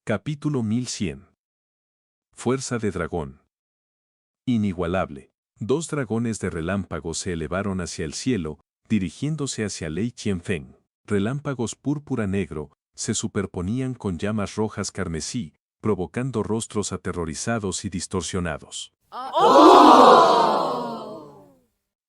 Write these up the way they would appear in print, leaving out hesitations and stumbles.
Capítulo 1100. Fuerza de dragón. Inigualable. Dos dragones de relámpago se elevaron hacia el cielo, dirigiéndose hacia Lei Qianfeng. Relámpagos púrpura negro se superponían con llamas rojas carmesí, provocando rostros aterrorizados y distorsionados.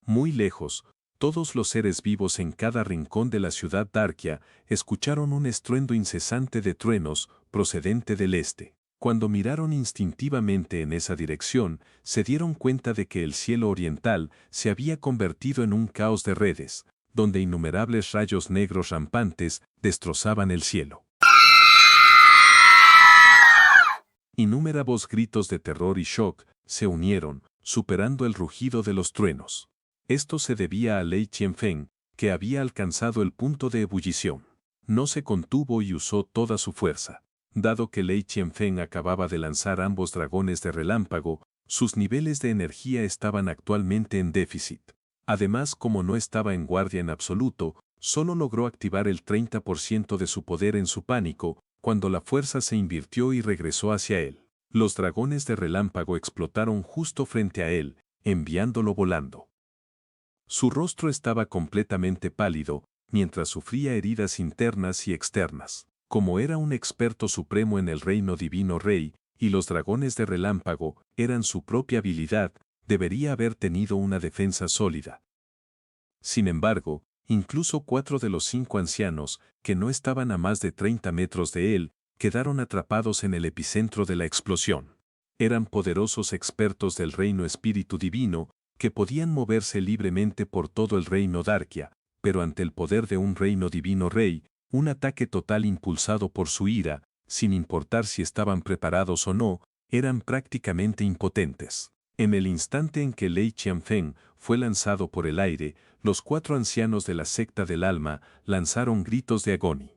Muy lejos, todos los seres vivos en cada rincón de la ciudad Darkia escucharon un estruendo incesante de truenos procedente del este. Cuando miraron instintivamente en esa dirección, se dieron cuenta de que el cielo oriental se había convertido en un caos de redes, donde innumerables rayos negros rampantes destrozaban el cielo. Innumerables gritos de terror y shock se unieron, superando el rugido de los truenos. Esto se debía a Lei Qianfeng, que había alcanzado el punto de ebullición. No se contuvo y usó toda su fuerza. Dado que Lei Qianfeng acababa de lanzar ambos dragones de relámpago, sus niveles de energía estaban actualmente en déficit. Además, como no estaba en guardia en absoluto, solo logró activar el 30% de su poder en su pánico, cuando la fuerza se invirtió y regresó hacia él. Los dragones de relámpago explotaron justo frente a él, enviándolo volando. Su rostro estaba completamente pálido, mientras sufría heridas internas y externas. Como era un experto supremo en el reino divino rey, y los dragones de relámpago eran su propia habilidad, debería haber tenido una defensa sólida. Sin embargo, incluso 4 de los 5 ancianos, que no estaban a más de 30 metros de él, quedaron atrapados en el epicentro de la explosión. Eran poderosos expertos del reino espíritu divino, que podían moverse libremente por todo el reino Darkia, pero ante el poder de un reino divino rey, un ataque total impulsado por su ira, sin importar si estaban preparados o no, eran prácticamente impotentes. En el instante en que Lei Qianfeng fue lanzado por el aire, los 4 ancianos de la secta del alma lanzaron gritos de agonía.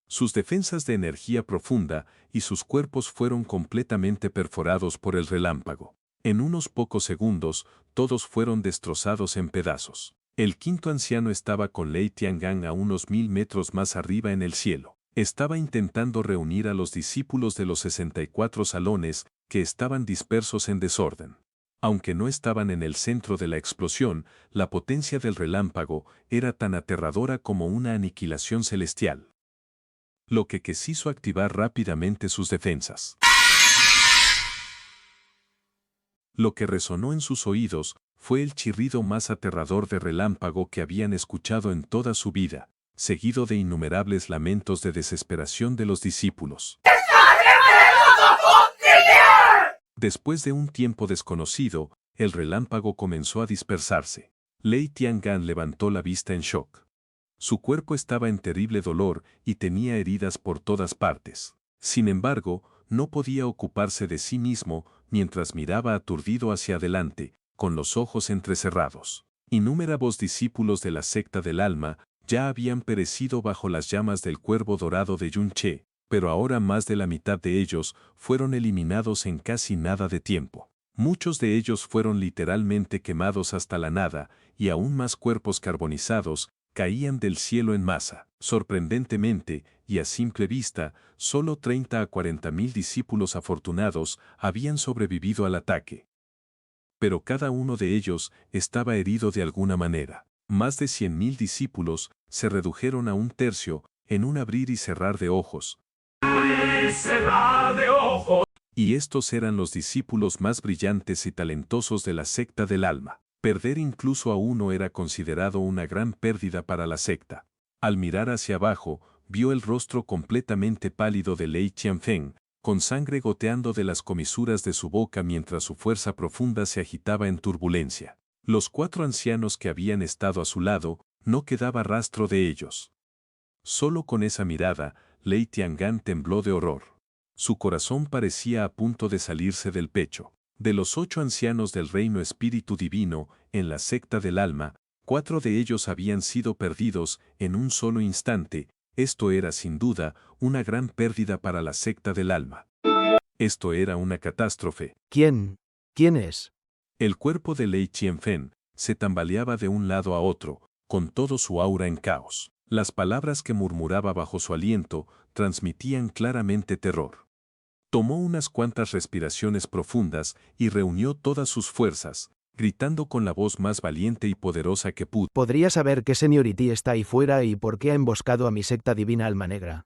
Sus defensas de energía profunda y sus cuerpos fueron completamente perforados por el relámpago. En unos pocos segundos, todos fueron destrozados en pedazos. El quinto anciano estaba con Lei Tiangang a unos 1000 metros más arriba en el cielo. Estaba intentando reunir a los discípulos de los 64 salones que estaban dispersos en desorden. Aunque no estaban en el centro de la explosión, la potencia del relámpago era tan aterradora como una aniquilación celestial. Lo que quiso activar rápidamente sus defensas. Lo que resonó en sus oídos fue el chirrido más aterrador de relámpago que habían escuchado en toda su vida, seguido de innumerables lamentos de desesperación de los discípulos. Después de un tiempo desconocido, el relámpago comenzó a dispersarse. Lei Tiangang levantó la vista en shock. Su cuerpo estaba en terrible dolor y tenía heridas por todas partes. Sin embargo, no podía ocuparse de sí mismo mientras miraba aturdido hacia adelante, con los ojos entrecerrados. Innumerables discípulos de la secta del alma ya habían perecido bajo las llamas del cuervo dorado de Yunche, pero ahora más de la mitad de ellos fueron eliminados en casi nada de tiempo. Muchos de ellos fueron literalmente quemados hasta la nada, y aún más cuerpos carbonizados caían del cielo en masa. Sorprendentemente, y a simple vista, solo 30 a 40.000 discípulos afortunados habían sobrevivido al ataque. Pero cada uno de ellos estaba herido de alguna manera. Más de 100.000 discípulos se redujeron a un tercio en un abrir y cerrar de ojos. Y estos eran los discípulos más brillantes y talentosos de la secta del alma. Perder incluso a uno era considerado una gran pérdida para la secta. Al mirar hacia abajo, vio el rostro completamente pálido de Lei Qianfeng, con sangre goteando de las comisuras de su boca mientras su fuerza profunda se agitaba en turbulencia. Los 4 ancianos que habían estado a su lado, no quedaba rastro de ellos. Solo con esa mirada, Lei Tiangang tembló de horror. Su corazón parecía a punto de salirse del pecho. De los 8 ancianos del reino espíritu divino, en la secta del alma, 4 de ellos habían sido perdidos en un solo instante. Esto era sin duda una gran pérdida para la secta del alma. Esto era una catástrofe. ¿Quién es? El cuerpo de Lei Qianfeng se tambaleaba de un lado a otro, con todo su aura en caos. Las palabras que murmuraba bajo su aliento transmitían claramente terror. Tomó unas cuantas respiraciones profundas y reunió todas sus fuerzas, gritando con la voz más valiente y poderosa que pudo. ¿Podría saber qué Seniority está ahí fuera y por qué ha emboscado a mi secta divina Alma Negra?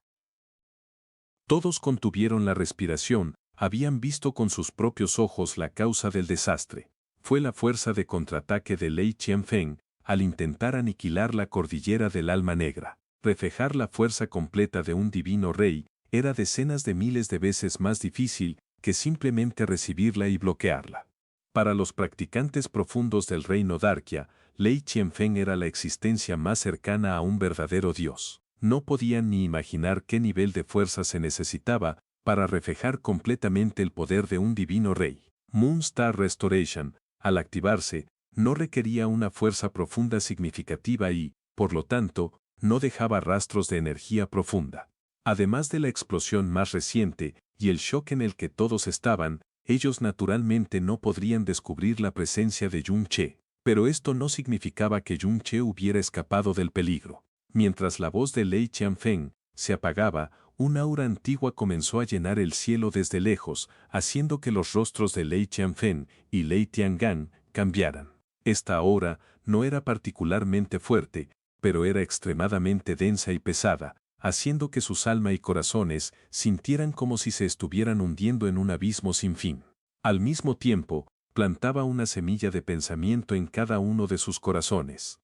Todos contuvieron la respiración, habían visto con sus propios ojos la causa del desastre. Fue la fuerza de contraataque de Lei Qianfeng, al intentar aniquilar la cordillera del Alma Negra. Reflejar la fuerza completa de un divino rey era decenas de miles de veces más difícil que simplemente recibirla y bloquearla. Para los practicantes profundos del reino Darkia, Lei Qianfeng era la existencia más cercana a un verdadero dios. No podían ni imaginar qué nivel de fuerza se necesitaba para reflejar completamente el poder de un divino rey. Moonstar Restoration, al activarse, no requería una fuerza profunda significativa y, por lo tanto, no dejaba rastros de energía profunda. Además de la explosión más reciente y el shock en el que todos estaban, ellos naturalmente no podrían descubrir la presencia de Yun Che, pero esto no significaba que Yun Che hubiera escapado del peligro. Mientras la voz de Lei Qianfeng se apagaba, una aura antigua comenzó a llenar el cielo desde lejos, haciendo que los rostros de Lei Qianfeng y Lei Tiangang cambiaran. Esta aura no era particularmente fuerte, pero era extremadamente densa y pesada, haciendo que sus alma y corazones sintieran como si se estuvieran hundiendo en un abismo sin fin. Al mismo tiempo, plantaba una semilla de pensamiento en cada uno de sus corazones.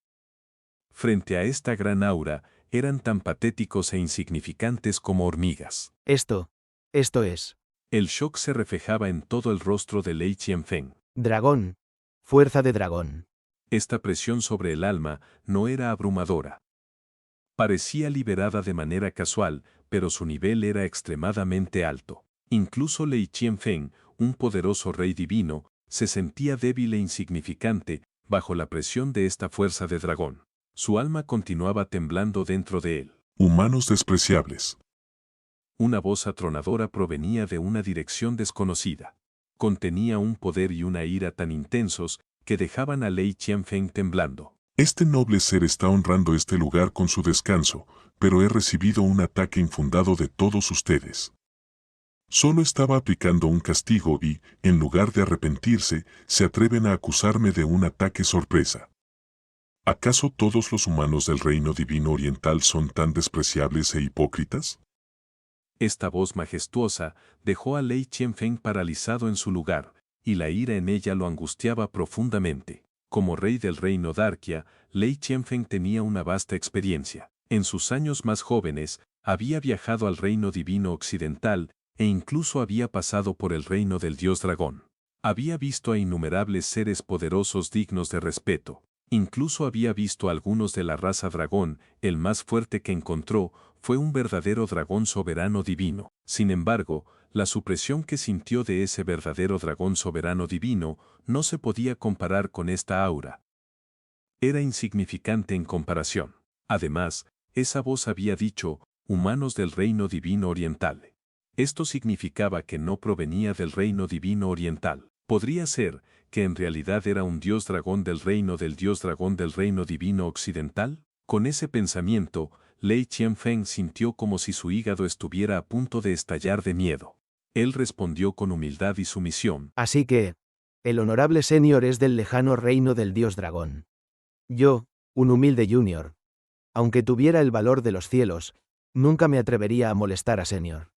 Frente a esta gran aura, eran tan patéticos e insignificantes como hormigas. Esto es. El shock se reflejaba en todo el rostro de Lei Qianfeng. Dragón. Fuerza de dragón. Esta presión sobre el alma no era abrumadora. Parecía liberada de manera casual, pero su nivel era extremadamente alto. Incluso Lei Qianfeng, un poderoso rey divino, se sentía débil e insignificante bajo la presión de esta fuerza de dragón. Su alma continuaba temblando dentro de él. Humanos despreciables. Una voz atronadora provenía de una dirección desconocida. Contenía un poder y una ira tan intensos que dejaban a Lei Qianfeng temblando. Este noble ser está honrando este lugar con su descanso, pero he recibido un ataque infundado de todos ustedes. Solo estaba aplicando un castigo y, en lugar de arrepentirse, se atreven a acusarme de un ataque sorpresa. ¿Acaso todos los humanos del reino divino oriental son tan despreciables e hipócritas? Esta voz majestuosa dejó a Lei Qianfeng paralizado en su lugar, y la ira en ella lo angustiaba profundamente. Como rey del reino Darkia, Lei Qianfeng tenía una vasta experiencia. En sus años más jóvenes, había viajado al reino divino occidental e incluso había pasado por el reino del dios dragón. Había visto a innumerables seres poderosos dignos de respeto. Incluso había visto a algunos de la raza dragón. El más fuerte que encontró fue un verdadero dragón soberano divino. Sin embargo, la supresión que sintió de ese verdadero dragón soberano divino no se podía comparar con esta aura. Era insignificante en comparación. Además, esa voz había dicho, humanos del reino divino oriental. Esto significaba que no provenía del reino divino oriental. Podría ser que en realidad era un dios dragón del reino divino occidental. Con ese pensamiento, Lei Qianfeng sintió como si su hígado estuviera a punto de estallar de miedo. Él respondió con humildad y sumisión. Así que, el honorable Senior es del lejano reino del dios dragón. Yo, un humilde junior, aunque tuviera el valor de los cielos, nunca me atrevería a molestar a Senior.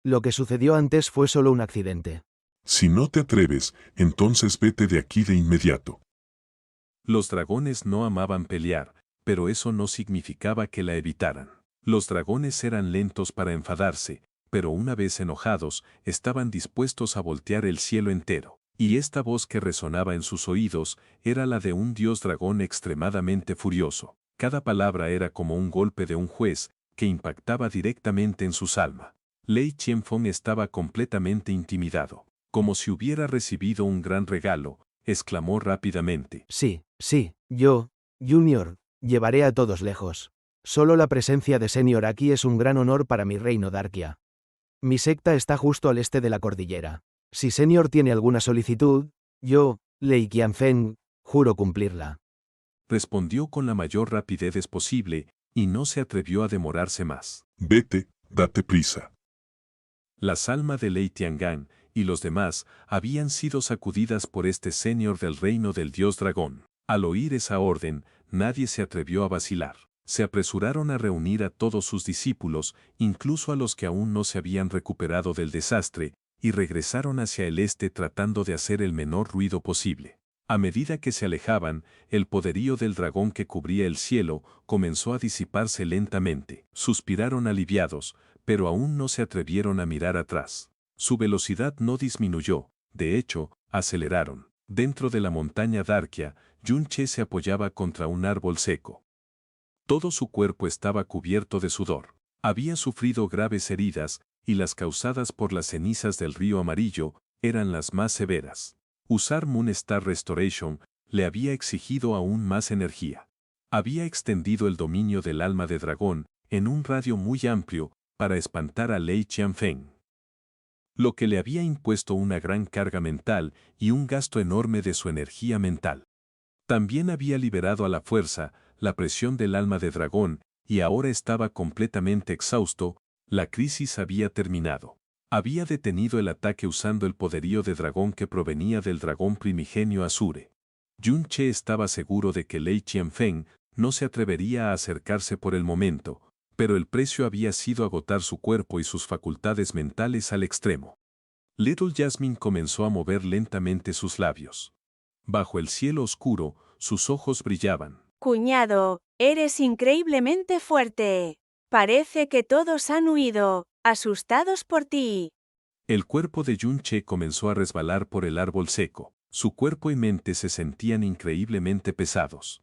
Lo que sucedió antes fue solo un accidente. Si no te atreves, entonces vete de aquí de inmediato. Los dragones no amaban pelear, pero eso no significaba que la evitaran. Los dragones eran lentos para enfadarse, pero una vez enojados, estaban dispuestos a voltear el cielo entero. Y esta voz que resonaba en sus oídos era la de un dios dragón extremadamente furioso. Cada palabra era como un golpe de un juez que impactaba directamente en su alma. Lei Qianfeng estaba completamente intimidado. Como si hubiera recibido un gran regalo, exclamó rápidamente. Sí, yo, Junior, llevaré a todos lejos. Solo la presencia de Senior aquí es un gran honor para mi reino Darkia. Mi secta está justo al este de la cordillera. Si Senior tiene alguna solicitud, yo, Lei Qianfeng, juro cumplirla. Respondió con la mayor rapidez posible, y no se atrevió a demorarse más. Vete, date prisa. Las almas de Lei Tiangan y los demás habían sido sacudidas por este señor del reino del dios dragón. Al oír esa orden, nadie se atrevió a vacilar. Se apresuraron a reunir a todos sus discípulos, incluso a los que aún no se habían recuperado del desastre, y regresaron hacia el este tratando de hacer el menor ruido posible. A medida que se alejaban, el poderío del dragón que cubría el cielo comenzó a disiparse lentamente. Suspiraron aliviados, pero aún no se atrevieron a mirar atrás. Su velocidad no disminuyó, de hecho, aceleraron. Dentro de la montaña Darkia, Yun-che se apoyaba contra un árbol seco. Todo su cuerpo estaba cubierto de sudor. Había sufrido graves heridas, y las causadas por las cenizas del río amarillo eran las más severas. Usar Moon Star Restoration le había exigido aún más energía. Había extendido el dominio del alma de dragón en un radio muy amplio para espantar a Lei Qianfeng, lo que le había impuesto una gran carga mental y un gasto enorme de su energía mental. También había liberado a la fuerza la presión del alma de dragón y ahora estaba completamente exhausto. La crisis había terminado. Había detenido el ataque usando el poderío de dragón que provenía del dragón primigenio Azure. Yun-che estaba seguro de que Lei Qianfeng no se atrevería a acercarse por el momento, pero el precio había sido agotar su cuerpo y sus facultades mentales al extremo. Little Jasmine comenzó a mover lentamente sus labios. Bajo el cielo oscuro, sus ojos brillaban. Cuñado, eres increíblemente fuerte. Parece que todos han huido, asustados por ti. El cuerpo de Yun-che comenzó a resbalar por el árbol seco. Su cuerpo y mente se sentían increíblemente pesados.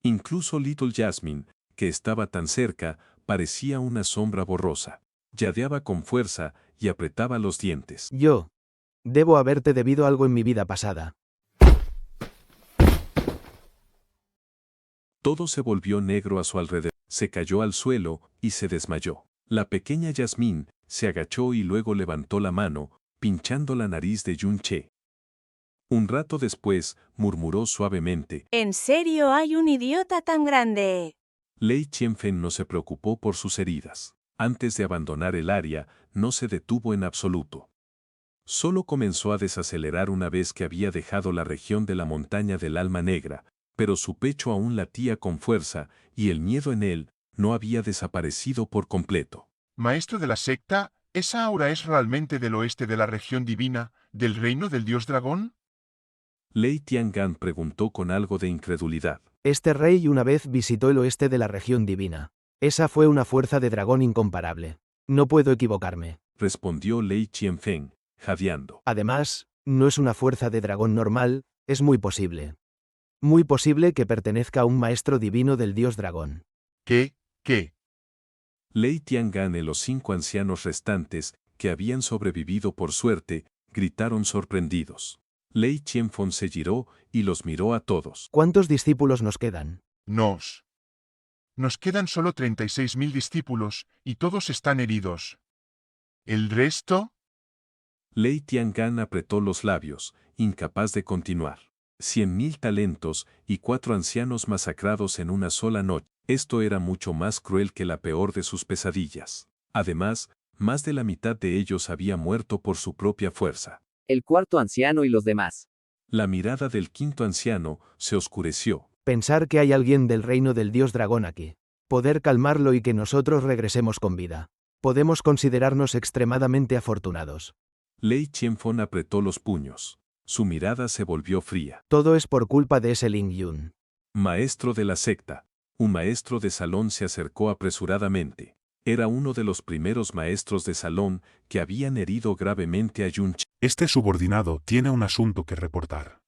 Incluso Little Jasmine, que estaba tan cerca, parecía una sombra borrosa. Jadeaba con fuerza y apretaba los dientes. Yo. Debo haberte debido algo en mi vida pasada. Todo se volvió negro a su alrededor. Se cayó al suelo y se desmayó. La pequeña Jasmine se agachó y luego levantó la mano, pinchando la nariz de Yun-che. Un rato después, murmuró suavemente. ¿En serio hay un idiota tan grande? Lei Qianfeng no se preocupó por sus heridas. Antes de abandonar el área, no se detuvo en absoluto. Solo comenzó a desacelerar una vez que había dejado la región de la montaña del alma negra, pero su pecho aún latía con fuerza y el miedo en él no había desaparecido por completo. Maestro de la secta, ¿esa aura es realmente del oeste de la región divina, del reino del dios dragón? Lei Tiangan preguntó con algo de incredulidad. Este rey una vez visitó el oeste de la región divina. Esa fue una fuerza de dragón incomparable. No puedo equivocarme. Respondió Lei Qianfeng, jadeando. Además, no es una fuerza de dragón normal, es muy posible. Muy posible que pertenezca a un maestro divino del dios dragón. ¿Qué? Lei Tiangan y los 5 ancianos restantes, que habían sobrevivido por suerte, gritaron sorprendidos. Lei Qianfeng se giró y los miró a todos. ¿Cuántos discípulos nos quedan? Nos quedan solo 36.000 discípulos, y todos están heridos. ¿El resto? Lei Tiangan apretó los labios, incapaz de continuar. 100.000 talentos y 4 ancianos masacrados en una sola noche. Esto era mucho más cruel que la peor de sus pesadillas. Además, más de la mitad de ellos había muerto por su propia fuerza. El cuarto anciano y los demás. La mirada del quinto anciano se oscureció. Pensar que hay alguien del reino del dios dragón aquí. Poder calmarlo y que nosotros regresemos con vida. Podemos considerarnos extremadamente afortunados. Lei Qianfeng apretó los puños. Su mirada se volvió fría. Todo es por culpa de ese Ling Yun. Maestro de la secta. Un maestro de salón se acercó apresuradamente. Era uno de los primeros maestros de salón que habían herido gravemente a Yun-che. Este subordinado tiene un asunto que reportar.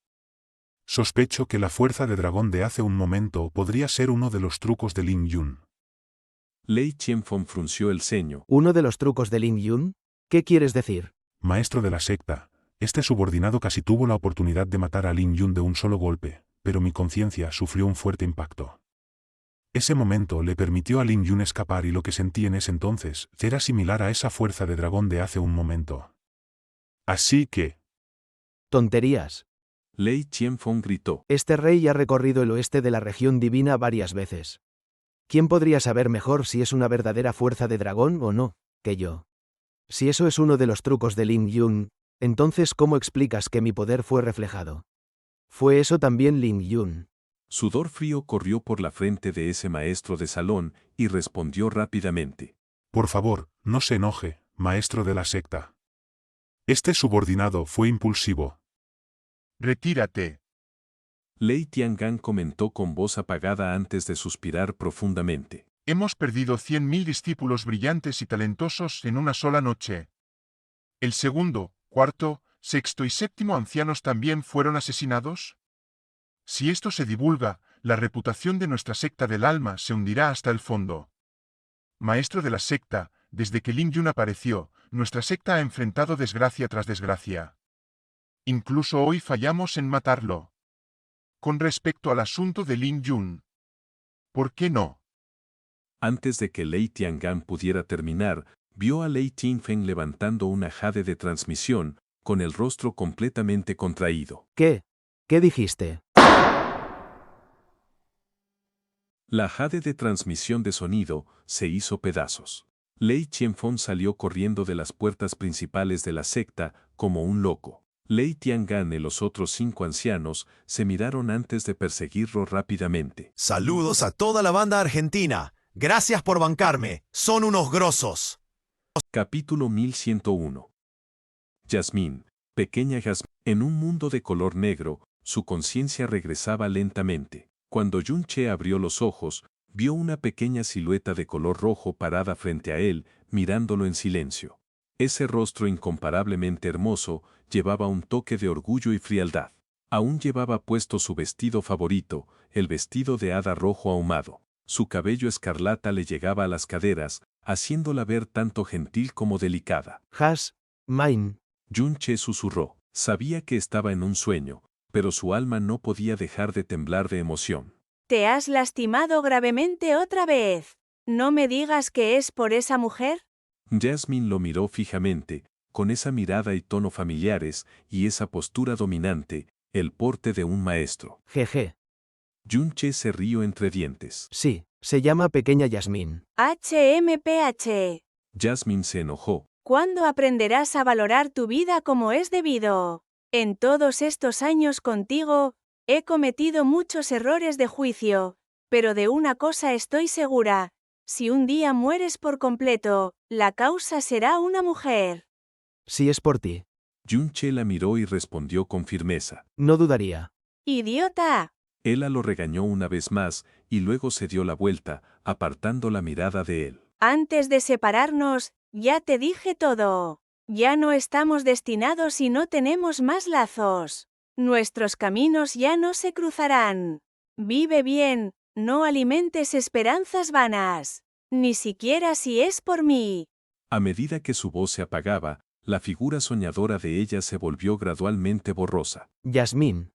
Sospecho que la fuerza de dragón de hace un momento podría ser uno de los trucos de Ling Yun. Lei Qianfeng frunció el ceño. ¿Uno de los trucos de Ling Yun? ¿Qué quieres decir? Maestro de la secta, este subordinado casi tuvo la oportunidad de matar a Ling Yun de un solo golpe, pero mi conciencia sufrió un fuerte impacto. Ese momento le permitió a Ling Yun escapar y lo que sentí en ese entonces era similar a esa fuerza de dragón de hace un momento. Así que... Tonterías. Lei Qianfeng gritó. Este rey ha recorrido el oeste de la región divina varias veces. ¿Quién podría saber mejor si es una verdadera fuerza de dragón o no, que yo? Si eso es uno de los trucos de Ling Yun, entonces ¿cómo explicas que mi poder fue reflejado? ¿Fue eso también Ling Yun? Sudor frío corrió por la frente de ese maestro de salón y respondió rápidamente. Por favor, no se enoje, maestro de la secta. Este subordinado fue impulsivo. Retírate. Lei Tiangan comentó con voz apagada antes de suspirar profundamente. Hemos perdido 100.000 discípulos brillantes y talentosos en una sola noche. ¿El segundo, cuarto, sexto y séptimo ancianos también fueron asesinados? Si esto se divulga, la reputación de nuestra secta del alma se hundirá hasta el fondo. Maestro de la secta, desde que Ling Yun apareció, nuestra secta ha enfrentado desgracia tras desgracia. Incluso hoy fallamos en matarlo. Con respecto al asunto de Ling Yun, ¿por qué no? Antes de que Lei Tiangan pudiera terminar, vio a Lei Tingfeng levantando una jade de transmisión, con el rostro completamente contraído. ¿Qué? ¿Qué dijiste? La jade de transmisión de sonido se hizo pedazos. Lei Qianfeng salió corriendo de las puertas principales de la secta como un loco. Lei Tiangan y los otros 5 ancianos se miraron antes de perseguirlo rápidamente. Saludos a toda la banda argentina. Gracias por bancarme. Son unos grosos. Capítulo 1101. Yasmín, pequeña Yasmín. En un mundo de color negro, su conciencia regresaba lentamente. Cuando Yun Che abrió los ojos, vio una pequeña silueta de color rojo parada frente a él, mirándolo en silencio. Ese rostro incomparablemente hermoso llevaba un toque de orgullo y frialdad. Aún llevaba puesto su vestido favorito, el vestido de hada rojo ahumado. Su cabello escarlata le llegaba a las caderas, haciéndola ver tanto gentil como delicada. Mine. Yun Che susurró. Sabía que estaba en un sueño, pero su alma no podía dejar de temblar de emoción. ¿Te has lastimado gravemente otra vez? ¿No me digas que es por esa mujer? Jasmine lo miró fijamente, con esa mirada y tono familiares, y esa postura dominante, el porte de un maestro. Jeje. Yun Che se rió entre dientes. Sí, se llama Pequeña Yasmín. HMPH. Jasmine se enojó. ¿Cuándo aprenderás a valorar tu vida como es debido? En todos estos años contigo, he cometido muchos errores de juicio, pero de una cosa estoy segura. Si un día mueres por completo, la causa será una mujer. Si es por ti. Yun Che la miró y respondió con firmeza. No dudaría. ¡Idiota! Ella lo regañó una vez más, y luego se dio la vuelta, apartando la mirada de él. Antes de separarnos, ya te dije todo. Ya no estamos destinados y no tenemos más lazos. Nuestros caminos ya no se cruzarán. Vive bien, no alimentes esperanzas vanas. Ni siquiera si es por mí. A medida que su voz se apagaba, la figura soñadora de ella se volvió gradualmente borrosa. Yasmín,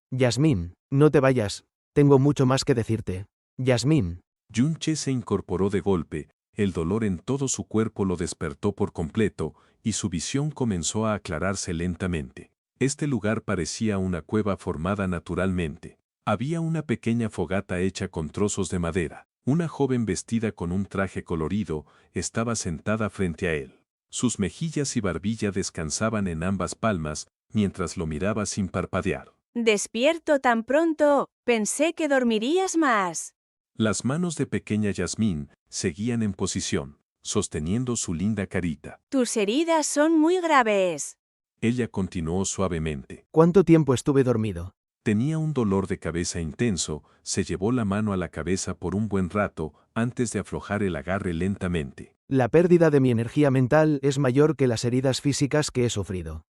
no te vayas. Tengo mucho más que decirte. Yasmín. Yun Che se incorporó de golpe, el dolor en todo su cuerpo lo despertó por completo, y su visión comenzó a aclararse lentamente. Este lugar parecía una cueva formada naturalmente. Había una pequeña fogata hecha con trozos de madera. Una joven vestida con un traje colorido estaba sentada frente a él. Sus mejillas y barbilla descansaban en ambas palmas, mientras lo miraba sin parpadear. Despierto tan pronto, pensé que dormirías más. Las manos de pequeña Yasmín seguían en posición, sosteniendo su linda carita. Tus heridas son muy graves. Ella continuó suavemente. ¿Cuánto tiempo estuve dormido? Tenía un dolor de cabeza intenso, se llevó la mano a la cabeza por un buen rato, antes de aflojar el agarre lentamente. La pérdida de mi energía mental es mayor que las heridas físicas que he sufrido.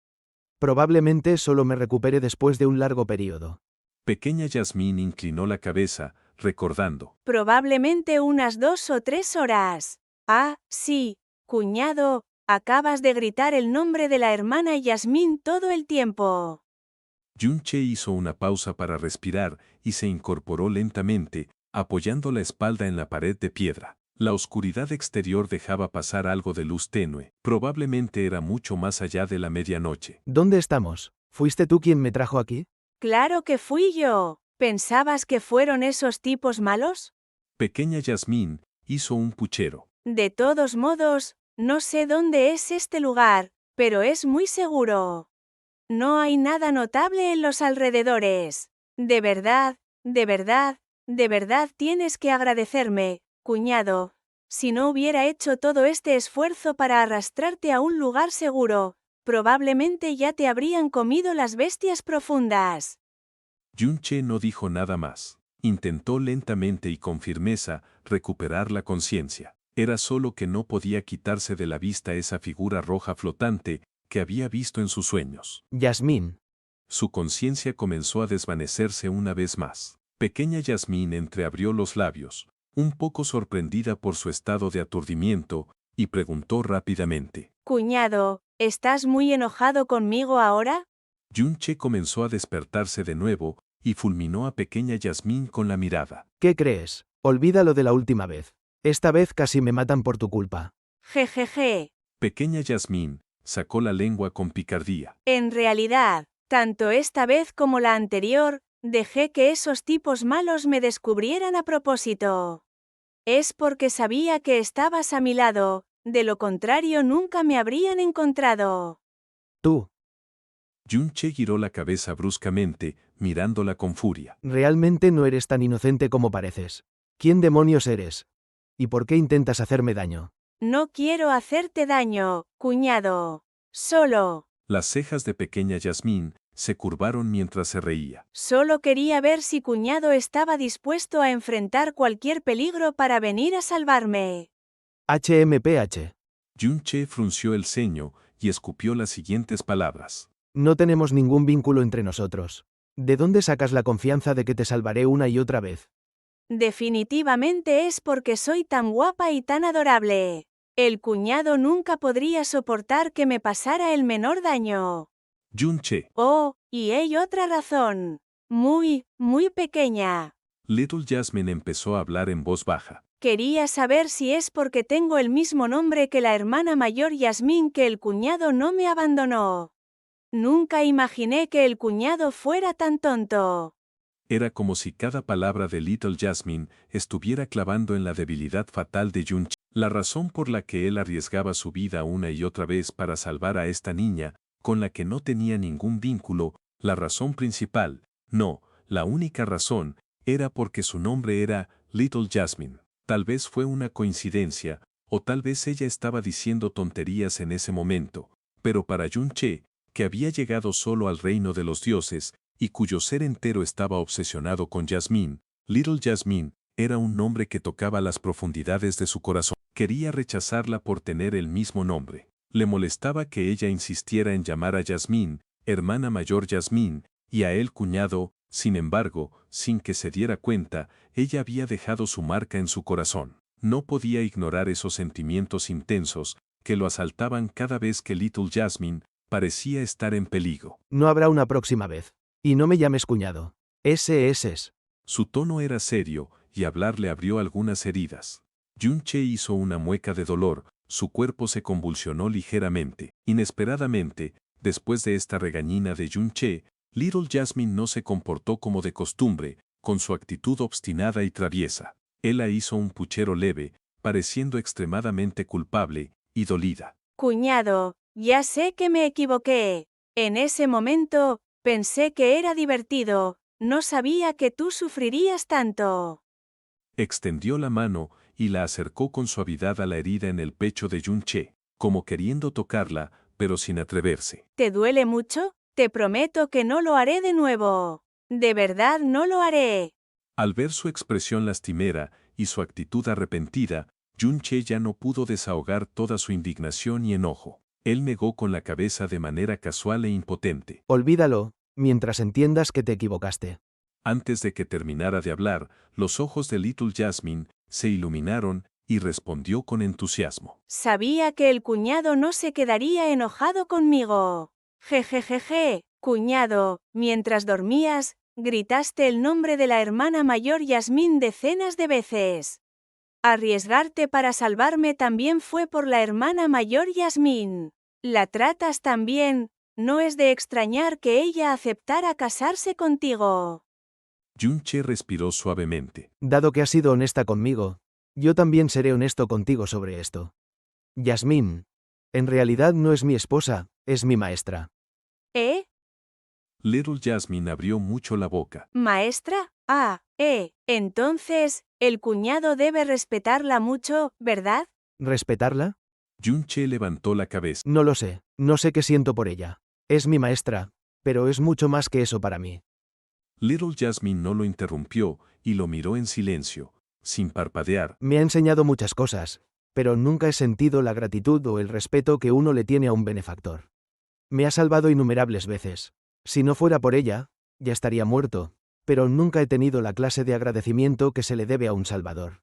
Probablemente solo me recupere después de un largo periodo. Pequeña Yasmín inclinó la cabeza, recordando. Probablemente unas 2 o 3 horas. Ah, sí, cuñado, acabas de gritar el nombre de la hermana Yasmín todo el tiempo. Yun Che hizo una pausa para respirar y se incorporó lentamente, apoyando la espalda en la pared de piedra. La oscuridad exterior dejaba pasar algo de luz tenue, probablemente era mucho más allá de la medianoche. ¿Dónde estamos? ¿Fuiste tú quien me trajo aquí? Claro que fui yo. ¿Pensabas que fueron esos tipos malos? Pequeña Yasmín hizo un puchero. De todos modos, no sé dónde es este lugar, pero es muy seguro. No hay nada notable en los alrededores. De verdad, de verdad, de verdad tienes que agradecerme, cuñado. Si no hubiera hecho todo este esfuerzo para arrastrarte a un lugar seguro, probablemente ya te habrían comido las bestias profundas. Yunche no dijo nada más. Intentó lentamente y con firmeza recuperar la conciencia. Era solo que no podía quitarse de la vista esa figura roja flotante que había visto en sus sueños. Yasmín. Su conciencia comenzó a desvanecerse una vez más. Pequeña Yasmín entreabrió los labios, un poco sorprendida por su estado de aturdimiento, y preguntó rápidamente. Cuñado, ¿estás muy enojado conmigo ahora? Yunche comenzó a despertarse de nuevo y fulminó a pequeña Yasmín con la mirada. ¿Qué crees? Olvídalo de la última vez. Esta vez casi me matan por tu culpa. Jejeje. Pequeña Yasmín sacó la lengua con picardía. En realidad, tanto esta vez como la anterior, dejé que esos tipos malos me descubrieran a propósito. Es porque sabía que estabas a mi lado, de lo contrario nunca me habrían encontrado. Tú, Yunche giró la cabeza bruscamente, mirándola con furia. realmente no eres tan inocente como pareces. ¿Quién demonios eres? ¿Y por qué intentas hacerme daño? No quiero hacerte daño, cuñado. Solo Las cejas de pequeña Yasmín se curvaron mientras se reía. quería ver si cuñado estaba dispuesto a enfrentar cualquier peligro para venir a salvarme. HMPH. Yunche frunció el ceño y escupió las siguientes palabras. No tenemos ningún vínculo entre nosotros. ¿De dónde sacas la confianza de que te salvaré una y otra vez? Definitivamente es porque soy tan guapa y tan adorable. El cuñado nunca podría soportar que me pasara el menor daño. Yunche. Oh, y hay otra razón. Muy, muy pequeña. Little Jasmine empezó a hablar en voz baja. Quería saber si es porque tengo el mismo nombre que la hermana mayor Yasmín que el cuñado no me abandonó. Nunca imaginé que el cuñado fuera tan tonto. Era como si cada palabra de Little Jasmine estuviera clavando en la debilidad fatal de Yunche. La razón por la que él arriesgaba su vida una y otra vez para salvar a esta niña, con la que no tenía ningún vínculo, la razón principal, no, la única razón, era porque su nombre era Little Jasmine. Tal vez fue una coincidencia, o tal vez ella estaba diciendo tonterías en ese momento, pero para Yunche, que había llegado solo al reino de los dioses, y cuyo ser entero estaba obsesionado con Yasmín, Little Jasmine era un nombre que tocaba las profundidades de su corazón. Quería rechazarla por tener el mismo nombre. Le molestaba que ella insistiera en llamar a Yasmín, hermana mayor Yasmín, y a él cuñado. Sin embargo, sin que se diera cuenta, ella había dejado su marca en su corazón. No podía ignorar esos sentimientos intensos que lo asaltaban cada vez que Little Jasmine parecía estar en peligro. No habrá una próxima vez. Y no me llames cuñado. Ese es. Su tono era serio, y hablar le abrió algunas heridas. Yunche hizo una mueca de dolor, su cuerpo se convulsionó ligeramente. Inesperadamente, después de esta regañina de Yunche, Little Jasmine no se comportó como de costumbre, con su actitud obstinada y traviesa. Ella hizo un puchero leve, pareciendo extremadamente culpable y dolida. Cuñado, ya sé que me equivoqué. En ese momento, pensé que era divertido, no sabía que tú sufrirías tanto. Extendió la mano y la acercó con suavidad a la herida en el pecho de Yunche, como queriendo tocarla, pero sin atreverse. ¿Te duele mucho? Te prometo que no lo haré de nuevo. De verdad no lo haré. Al ver su expresión lastimera y su actitud arrepentida, Yunche ya no pudo desahogar toda su indignación y enojo. Él negó con la cabeza de manera casual e impotente. Olvídalo, mientras entiendas que te equivocaste. Antes de que terminara de hablar, los ojos de Little Jasmine se iluminaron y respondió con entusiasmo. Sabía que el cuñado no se quedaría enojado conmigo. Jejejeje, cuñado, mientras dormías, gritaste el nombre de la hermana mayor Yasmín decenas de veces. Arriesgarte para salvarme también fue por la hermana mayor Yasmín. La tratas tan bien, no es de extrañar que ella aceptara casarse contigo. Yunche respiró suavemente. Dado que has sido honesta conmigo, Yo también seré honesto contigo sobre esto. Yasmín, en realidad no es mi esposa, es mi maestra. ¿Eh? Little Jasmine abrió mucho la boca. ¿Maestra? Entonces, el cuñado debe respetarla mucho, ¿verdad? ¿Respetarla? Yunche levantó la cabeza. No lo sé, no sé qué siento por ella. Es mi maestra, pero es mucho más que eso para mí. Little Jasmine no lo interrumpió y lo miró en silencio, sin parpadear. Me ha enseñado muchas cosas, pero nunca he sentido la gratitud o el respeto que uno le tiene a un benefactor. Me ha salvado innumerables veces. Si no fuera por ella, ya estaría muerto, pero nunca he tenido la clase de agradecimiento que se le debe a un salvador.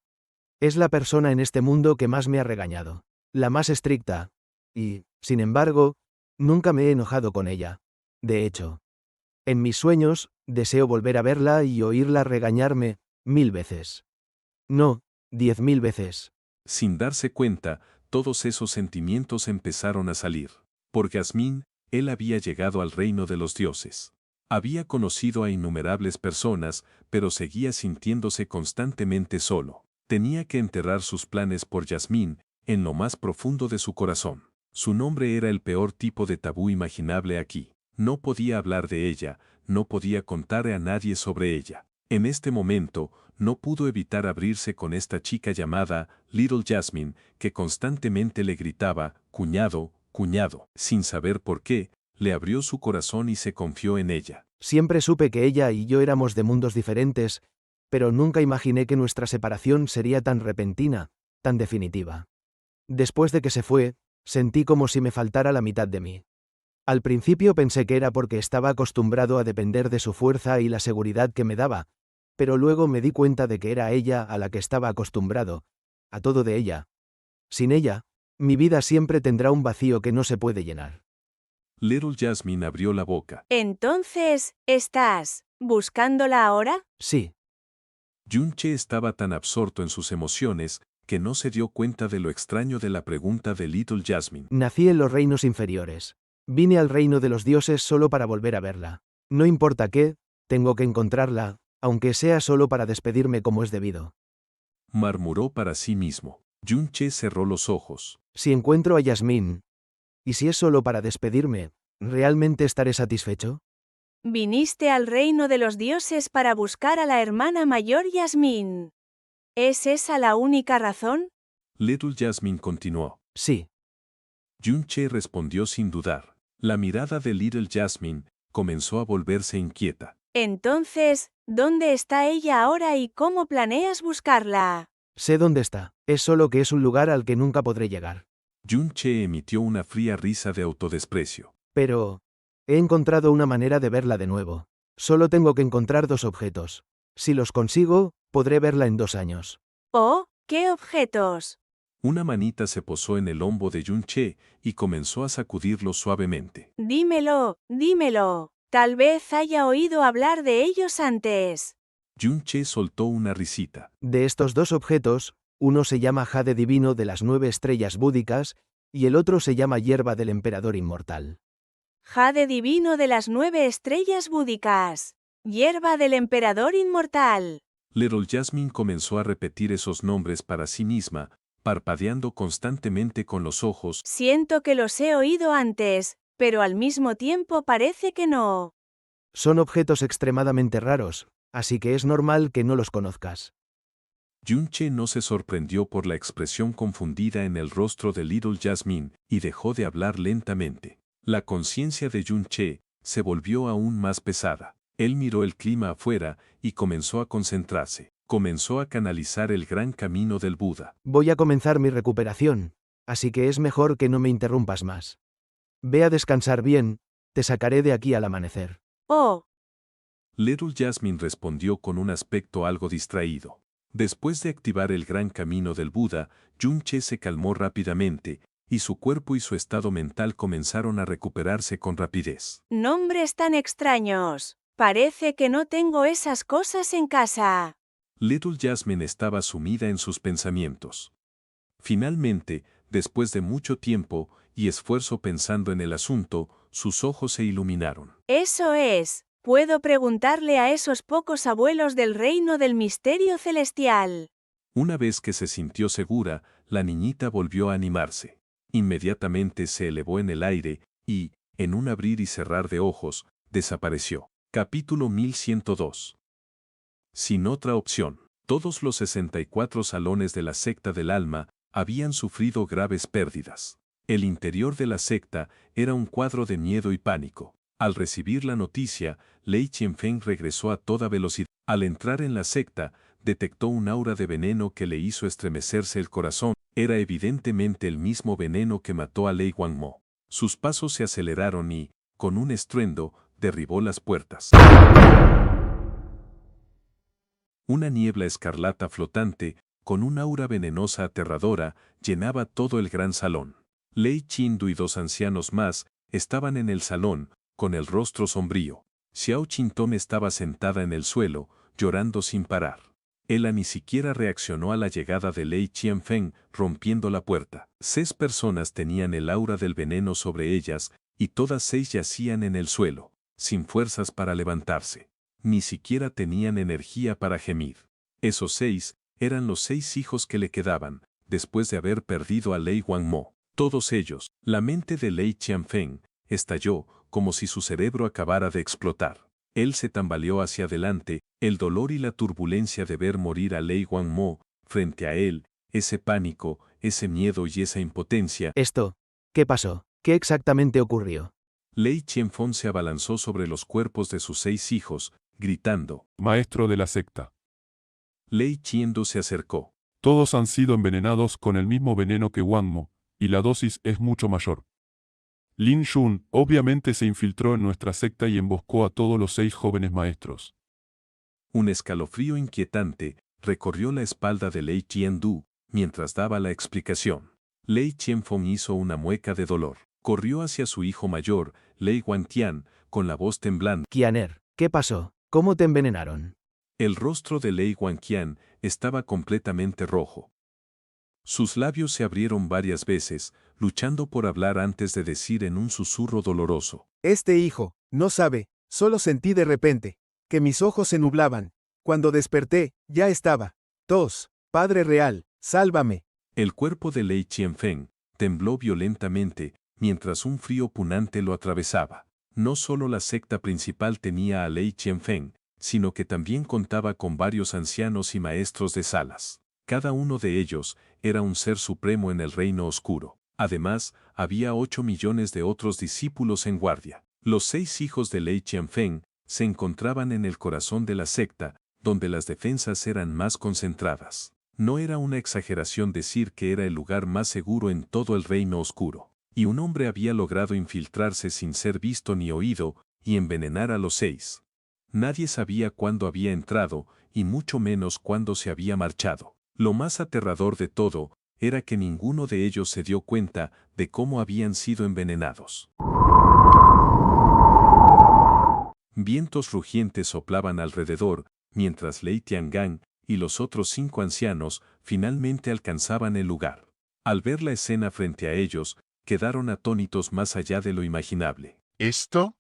Es la persona en este mundo que más me ha regañado, la más estricta, y, sin embargo, nunca me he enojado con ella. De hecho, en mis sueños, deseo volver a verla y oírla regañarme 1000 veces. No, 10.000 veces. Sin darse cuenta, todos esos sentimientos empezaron a salir. Por Jasmine, él había llegado al reino de los dioses. Había conocido a innumerables personas, pero seguía sintiéndose constantemente solo. Tenía que enterrar sus planes por Jasmine en lo más profundo de su corazón. Su nombre era el peor tipo de tabú imaginable aquí. No podía hablar de ella, no podía contar a nadie sobre ella. En este momento, no pudo evitar abrirse con esta chica llamada Little Jasmine, que constantemente le gritaba, cuñado, cuñado. Sin saber por qué, le abrió su corazón y se confió en ella. Siempre supe que ella y yo éramos de mundos diferentes, pero nunca imaginé que nuestra separación sería tan repentina, tan definitiva. Después de que se fue, sentí como si me faltara la mitad de mí. Al principio pensé que era porque estaba acostumbrado a depender de su fuerza y la seguridad que me daba, pero luego me di cuenta de que era ella a la que estaba acostumbrado, a todo de ella. Sin ella, mi vida siempre tendrá un vacío que no se puede llenar. Little Jasmine abrió la boca. Entonces, ¿estás buscándola ahora? Sí, Yunche estaba tan absorto en sus emociones que no se dio cuenta de lo extraño de la pregunta de Little Jasmine. nací en los reinos inferiores. Vine al reino de los dioses solo para volver a verla. No importa qué, tengo que encontrarla, aunque sea solo para despedirme como es debido. Murmuró para sí mismo. Yunche cerró los ojos. Si encuentro a Yasmín, y si es solo para despedirme, ¿realmente estaré satisfecho? Viniste al reino de los dioses para buscar a la hermana mayor Yasmín. ¿Es esa la única razón? Little Jasmine continuó. Sí. Yunche respondió sin dudar. La mirada de Little Jasmine comenzó a volverse inquieta. Entonces, ¿dónde está ella ahora y cómo planeas buscarla? Sé dónde está, es solo que es un lugar al que nunca podré llegar. Yunche emitió una fría risa de autodesprecio. Pero he encontrado una manera de verla de nuevo. Solo tengo que encontrar 2 objetos. Si los consigo, podré verla en 2 años. ¿Oh, qué objetos? Una manita se posó en el hombro de Yunche y comenzó a sacudirlo suavemente. Dímelo, dímelo. Tal vez haya oído hablar de ellos antes. Yunche soltó una risita. De estos 2 objetos, uno se llama jade divino de las 9 estrellas búdicas, y el otro se llama hierba del emperador inmortal. Jade divino de las 9 estrellas búdicas. Hierba del emperador inmortal. Little Jasmine comenzó a repetir esos nombres para sí misma, parpadeando constantemente con los ojos. Siento que los he oído antes, pero al mismo tiempo parece que no. Son objetos extremadamente raros, así que es normal que no los conozcas. Yunche no se sorprendió por la expresión confundida en el rostro de Little Jasmine y dejó de hablar lentamente. La conciencia de Yunche se volvió aún más pesada. Él miró el clima afuera y comenzó a concentrarse. Comenzó a canalizar el gran camino del Buda. Voy a comenzar mi recuperación, así que es mejor que no me interrumpas más. Ve a descansar bien, te sacaré de aquí al amanecer. Oh, Little Jasmine respondió con un aspecto algo distraído. Después de activar el gran camino del Buda, Yunche se calmó rápidamente, y su cuerpo y su estado mental comenzaron a recuperarse con rapidez. nombres tan extraños. Parece que no tengo esas cosas en casa. Little Jasmine estaba sumida en sus pensamientos. Finalmente, después de mucho tiempo y esfuerzo pensando en el asunto, sus ojos se iluminaron. Eso es. Puedo preguntarle a esos pocos abuelos del reino del misterio celestial. Una vez que se sintió segura, la niñita volvió a animarse. Inmediatamente se elevó en el aire y, en un abrir y cerrar de ojos, desapareció. Capítulo 1102. Sin otra opción, todos los 64 salones de la secta del alma habían sufrido graves pérdidas. El interior de la secta era un cuadro de miedo y pánico. Al recibir la noticia, Lei Qianfeng regresó a toda velocidad. Al entrar en la secta, detectó un aura de veneno que le hizo estremecerse el corazón. Era evidentemente el mismo veneno que mató a Lei Wangmo. Sus pasos se aceleraron y, con un estruendo, derribó las puertas. Una niebla escarlata flotante, con un aura venenosa aterradora, llenaba todo el gran salón. Lei Qindu y 2 ancianos más estaban en el salón, con el rostro sombrío. Xiao Qintong estaba sentada en el suelo, llorando sin parar. Ella ni siquiera reaccionó a la llegada de Lei Qianfeng, rompiendo la puerta. 6 personas tenían el aura del veneno sobre ellas, y todas 6 yacían en el suelo, sin fuerzas para levantarse. Ni siquiera tenían energía para gemir. Esos 6 eran los 6 hijos que le quedaban, después de haber perdido a Lei Wangmo. Todos ellos. La mente de Lei Qianfeng estalló, como si su cerebro acabara de explotar. Él se tambaleó hacia adelante, el dolor y la turbulencia de ver morir a Lei Wangmo, frente a él, ese pánico, ese miedo y esa impotencia. Esto, ¿qué pasó? ¿Qué exactamente ocurrió? Lei Qianfeng se abalanzó sobre los cuerpos de sus 6 hijos, gritando. Maestro de la secta. Lei Qiandu se acercó. Todos han sido envenenados con el mismo veneno que Wangmo, y la dosis es mucho mayor. Lin Yun obviamente se infiltró en nuestra secta y emboscó a todos los 6 jóvenes maestros. Un escalofrío inquietante recorrió la espalda de Lei Qiandu mientras daba la explicación. Lei Qianfeng hizo una mueca de dolor. Corrió hacia su hijo mayor, Lei Wangtian, con la voz temblando. Qianer, ¿qué pasó? ¿Cómo te envenenaron? El rostro de Lei Wangtian estaba completamente rojo. Sus labios se abrieron varias veces, luchando por hablar antes de decir en un susurro doloroso. Este hijo, no sabe, solo sentí de repente, que mis ojos se nublaban. Cuando desperté, ya estaba. Tos, Padre Real, sálvame. El cuerpo de Lei Qianfeng tembló violentamente, mientras un frío punante lo atravesaba. No solo la secta principal tenía a Lei Qianfeng, sino que también contaba con varios ancianos y maestros de salas. Cada uno de ellos era un ser supremo en el reino oscuro. Además, había 8 millones de otros discípulos en guardia. Los 6 hijos de Lei Qianfeng se encontraban en el corazón de la secta, donde las defensas eran más concentradas. No era una exageración decir que era el lugar más seguro en todo el reino oscuro. Y un hombre había logrado infiltrarse sin ser visto ni oído y envenenar a los 6. Nadie sabía cuándo había entrado y mucho menos cuándo se había marchado. Lo más aterrador de todo era que ninguno de ellos se dio cuenta de cómo habían sido envenenados. Vientos rugientes soplaban alrededor, mientras Lei Tiangang y los otros 5 ancianos finalmente alcanzaban el lugar. Al ver la escena frente a ellos, quedaron atónitos más allá de lo imaginable. ¿Esto?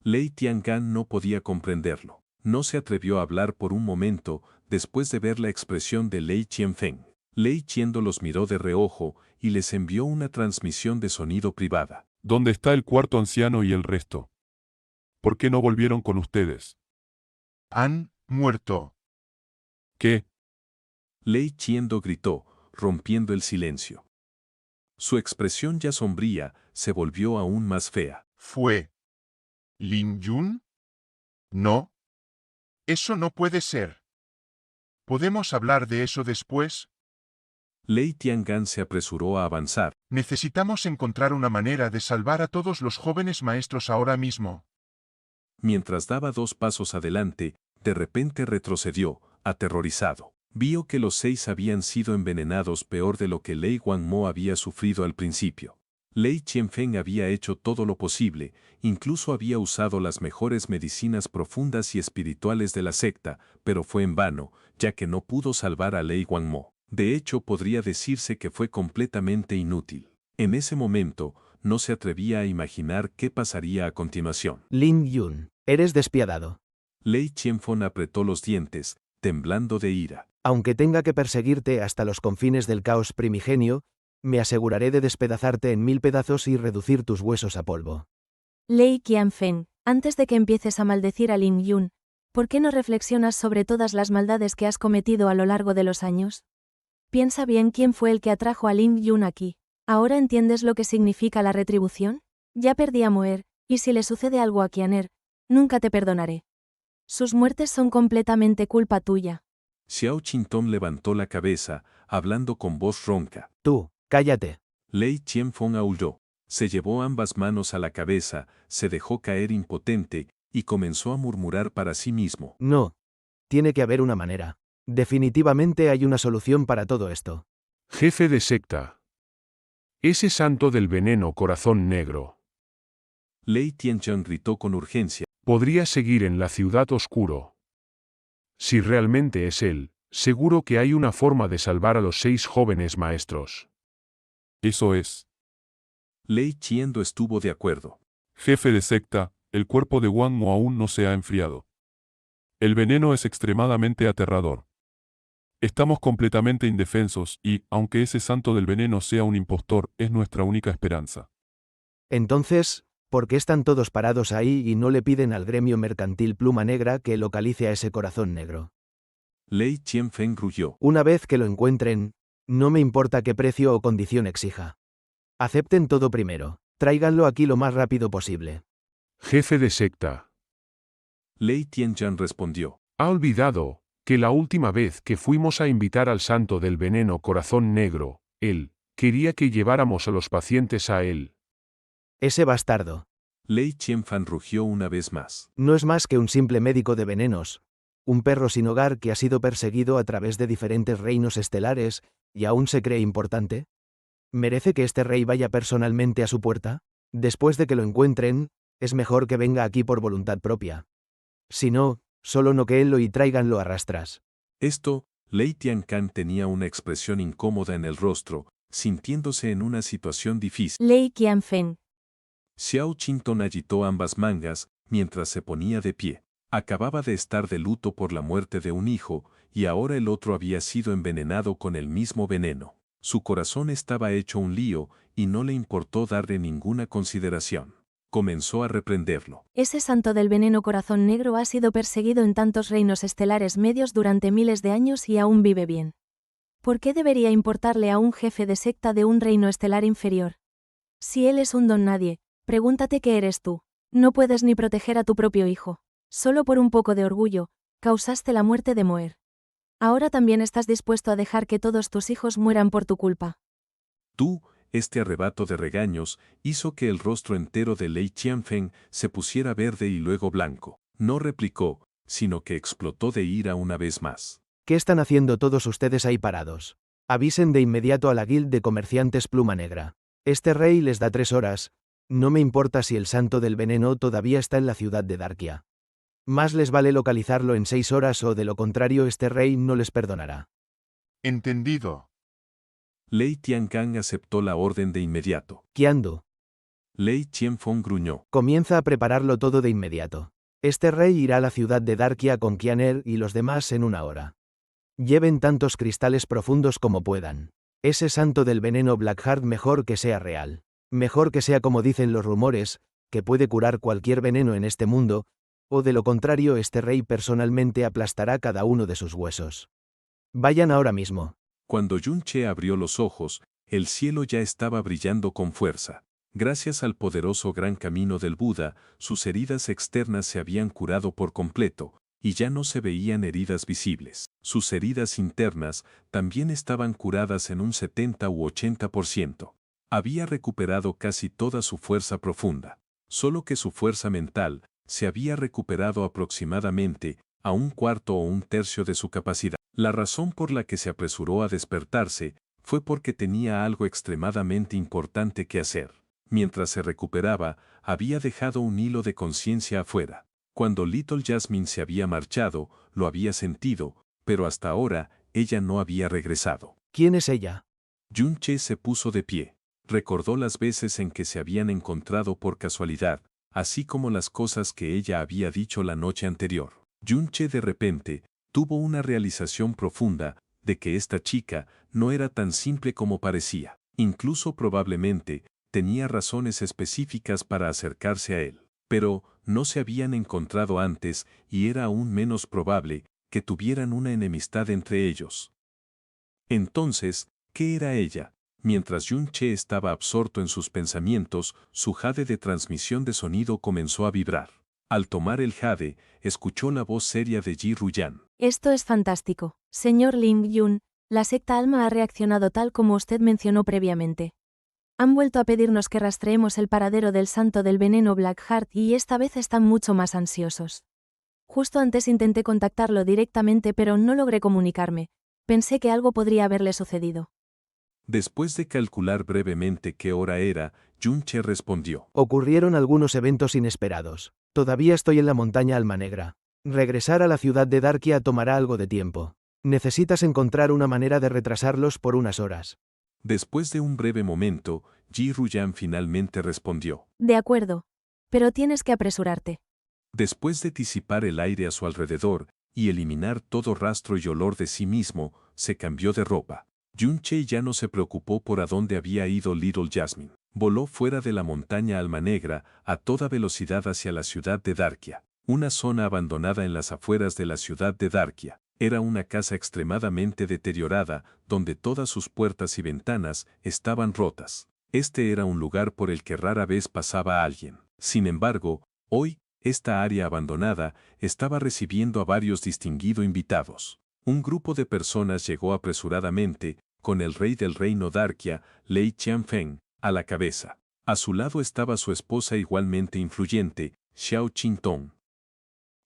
Lei Tiangang no podía comprenderlo. No se atrevió a hablar por un momento después de ver la expresión de Lei Qianfeng. Lei Qiandu los miró de reojo y les envió una transmisión de sonido privada. ¿Dónde está el 4.º anciano y el resto? ¿Por qué no volvieron con ustedes? Han muerto. ¿Qué? Lei Qiandu gritó, rompiendo el silencio. Su expresión ya sombría se volvió aún más fea. ¿Fue Lin Yun? No. Eso no puede ser. ¿Podemos hablar de eso después? Lei Tiangang se apresuró a avanzar. Necesitamos encontrar una manera de salvar a todos los jóvenes maestros ahora mismo. Mientras daba 2 pasos adelante, de repente retrocedió, aterrorizado. Vio que los 6 habían sido envenenados peor de lo que Lei Wangmo había sufrido al principio. Lei Qianfeng había hecho todo lo posible, incluso había usado las mejores medicinas profundas y espirituales de la secta, pero fue en vano, ya que no pudo salvar a Lei Wangmo. De hecho, podría decirse que fue completamente inútil. En ese momento, no se atrevía a imaginar qué pasaría a continuación. Lin Yun, eres despiadado. Lei Qianfeng apretó los dientes, temblando de ira. Aunque tenga que perseguirte hasta los confines del caos primigenio, me aseguraré de despedazarte en 1000 pedazos y reducir tus huesos a polvo. Lei Qianfeng, antes de que empieces a maldecir a Lin Yun, ¿por qué no reflexionas sobre todas las maldades que has cometido a lo largo de los años? Piensa bien quién fue el que atrajo a Lin Yun aquí. ¿Ahora entiendes lo que significa la retribución? Ya perdí a Moer, y si le sucede algo a Qianer, nunca te perdonaré. Sus muertes son completamente culpa tuya. Xiao Qingtong levantó la cabeza, hablando con voz ronca. Tú, cállate. Lei Qianfeng aulló. Se llevó ambas manos a la cabeza, se dejó caer impotente, y comenzó a murmurar para sí mismo. No. Tiene que haber una manera. Definitivamente hay una solución para todo esto. Jefe de secta. Ese santo del veneno corazón negro. Lei Tiancheng gritó con urgencia. Podría seguir en la ciudad oscuro. Si realmente es él, seguro que hay una forma de salvar a los 6 jóvenes maestros. Eso es. Lei Qiando estuvo de acuerdo. Jefe de secta, el cuerpo de Wang Mo aún no se ha enfriado. El veneno es extremadamente aterrador. Estamos completamente indefensos y, aunque ese santo del veneno sea un impostor, es nuestra única esperanza. Entonces, ¿por qué están todos parados ahí y no le piden al gremio mercantil Pluma Negra que localice a ese corazón negro? Lei Qianfeng gruñó. Una vez que lo encuentren, no me importa qué precio o condición exija. Acepten todo primero. Tráiganlo aquí lo más rápido posible. Jefe de secta. Lei Tiancheng respondió. Ha olvidado que la última vez que fuimos a invitar al santo del veneno corazón negro, él quería que lleváramos a los pacientes a él. Ese bastardo. Lei Qianfeng rugió una vez más. No es más que un simple médico de venenos. Un perro sin hogar que ha sido perseguido a través de diferentes reinos estelares, y aún se cree importante. ¿Merece que este rey vaya personalmente a su puerta? Después de que lo encuentren, es mejor que venga aquí por voluntad propia. Si no, solo noquéenlo y tráiganlo a rastras. Esto, Lei Tiancan tenía una expresión incómoda en el rostro, sintiéndose en una situación difícil. Lei Qianfeng. Xiao Qingtong agitó ambas mangas, mientras se ponía de pie. Acababa de estar de luto por la muerte de un hijo, y ahora el otro había sido envenenado con el mismo veneno. Su corazón estaba hecho un lío, y no le importó darle ninguna consideración. Comenzó a reprenderlo. Ese santo del veneno corazón negro ha sido perseguido en tantos reinos estelares medios durante miles de años y aún vive bien. ¿Por qué debería importarle a un jefe de secta de un reino estelar inferior? Si él es un don nadie, pregúntate qué eres tú. No puedes ni proteger a tu propio hijo. Solo por un poco de orgullo, causaste la muerte de Moer. Ahora también estás dispuesto a dejar que todos tus hijos mueran por tu culpa. Tú, este arrebato de regaños, hizo que el rostro entero de Lei Qianfeng se pusiera verde y luego blanco. No replicó, sino que explotó de ira una vez más. ¿Qué están haciendo todos ustedes ahí parados? Avisen de inmediato a la Guild de Comerciantes Pluma Negra. Este rey les da 3 horas. No me importa si el santo del veneno todavía está en la ciudad de Darkia. Más les vale localizarlo en 6 horas o de lo contrario este rey no les perdonará. Entendido. Lei Tiancan aceptó la orden de inmediato. Qiando. Lei Qianfeng gruñó. Comienza a prepararlo todo de inmediato. Este rey irá a la ciudad de Darkia con Qianer y los demás en 1 hora. Lleven tantos cristales profundos como puedan. Ese santo del veneno Blackheart mejor que sea real. Mejor que sea como dicen los rumores, que puede curar cualquier veneno en este mundo, o de lo contrario este rey personalmente aplastará cada uno de sus huesos. Vayan ahora mismo. Cuando Yun Che abrió los ojos, el cielo ya estaba brillando con fuerza. Gracias al poderoso gran camino del Buda, sus heridas externas se habían curado por completo, y ya no se veían heridas visibles. Sus heridas internas también estaban curadas en un 70 u 80%. Había recuperado casi toda su fuerza profunda. Solo que su fuerza mental se había recuperado aproximadamente a 1/4 o 1/3 de su capacidad. La razón por la que se apresuró a despertarse fue porque tenía algo extremadamente importante que hacer. Mientras se recuperaba, había dejado un hilo de conciencia afuera. Cuando Little Jasmine se había marchado, lo había sentido, pero hasta ahora, ella no había regresado. ¿Quién es ella? Yun Che se puso de pie. Recordó las veces en que se habían encontrado por casualidad, así como las cosas que ella había dicho la noche anterior. Yun Che de repente tuvo una realización profunda de que esta chica no era tan simple como parecía. Incluso probablemente tenía razones específicas para acercarse a él, pero no se habían encontrado antes y era aún menos probable que tuvieran una enemistad entre ellos. Entonces, ¿qué era ella? Mientras Yun-che estaba absorto en sus pensamientos, su jade de transmisión de sonido comenzó a vibrar. Al tomar el jade, escuchó la voz seria de Ji Ruyan. Esto es fantástico. Señor Lim Yun, la secta Alma ha reaccionado tal como usted mencionó previamente. Han vuelto a pedirnos que rastreemos el paradero del santo del veneno Blackheart y esta vez están mucho más ansiosos. Justo antes intenté contactarlo directamente pero no logré comunicarme. Pensé que algo podría haberle sucedido. Después de calcular brevemente qué hora era, Yun-che respondió. Ocurrieron algunos eventos inesperados. Todavía estoy en la montaña Alma Negra. Regresar a la ciudad de Darkia tomará algo de tiempo. Necesitas encontrar una manera de retrasarlos por unas horas. Después de un breve momento, Ji Ruyan finalmente respondió. De acuerdo. Pero tienes que apresurarte. Después de disipar el aire a su alrededor y eliminar todo rastro y olor de sí mismo, se cambió de ropa. Yun-che ya no se preocupó por a dónde había ido Little Jasmine. Voló fuera de la montaña Alma Negra a toda velocidad hacia la ciudad de Darkia. Una zona abandonada en las afueras de la ciudad de Darkia. Era una casa extremadamente deteriorada, donde todas sus puertas y ventanas estaban rotas. Este era un lugar por el que rara vez pasaba alguien. Sin embargo, hoy, esta área abandonada estaba recibiendo a varios distinguidos invitados. Un grupo de personas llegó apresuradamente, con el rey del reino Darkia, Lei Qianfeng, a la cabeza. A su lado estaba su esposa igualmente influyente, Xiao Qingtong,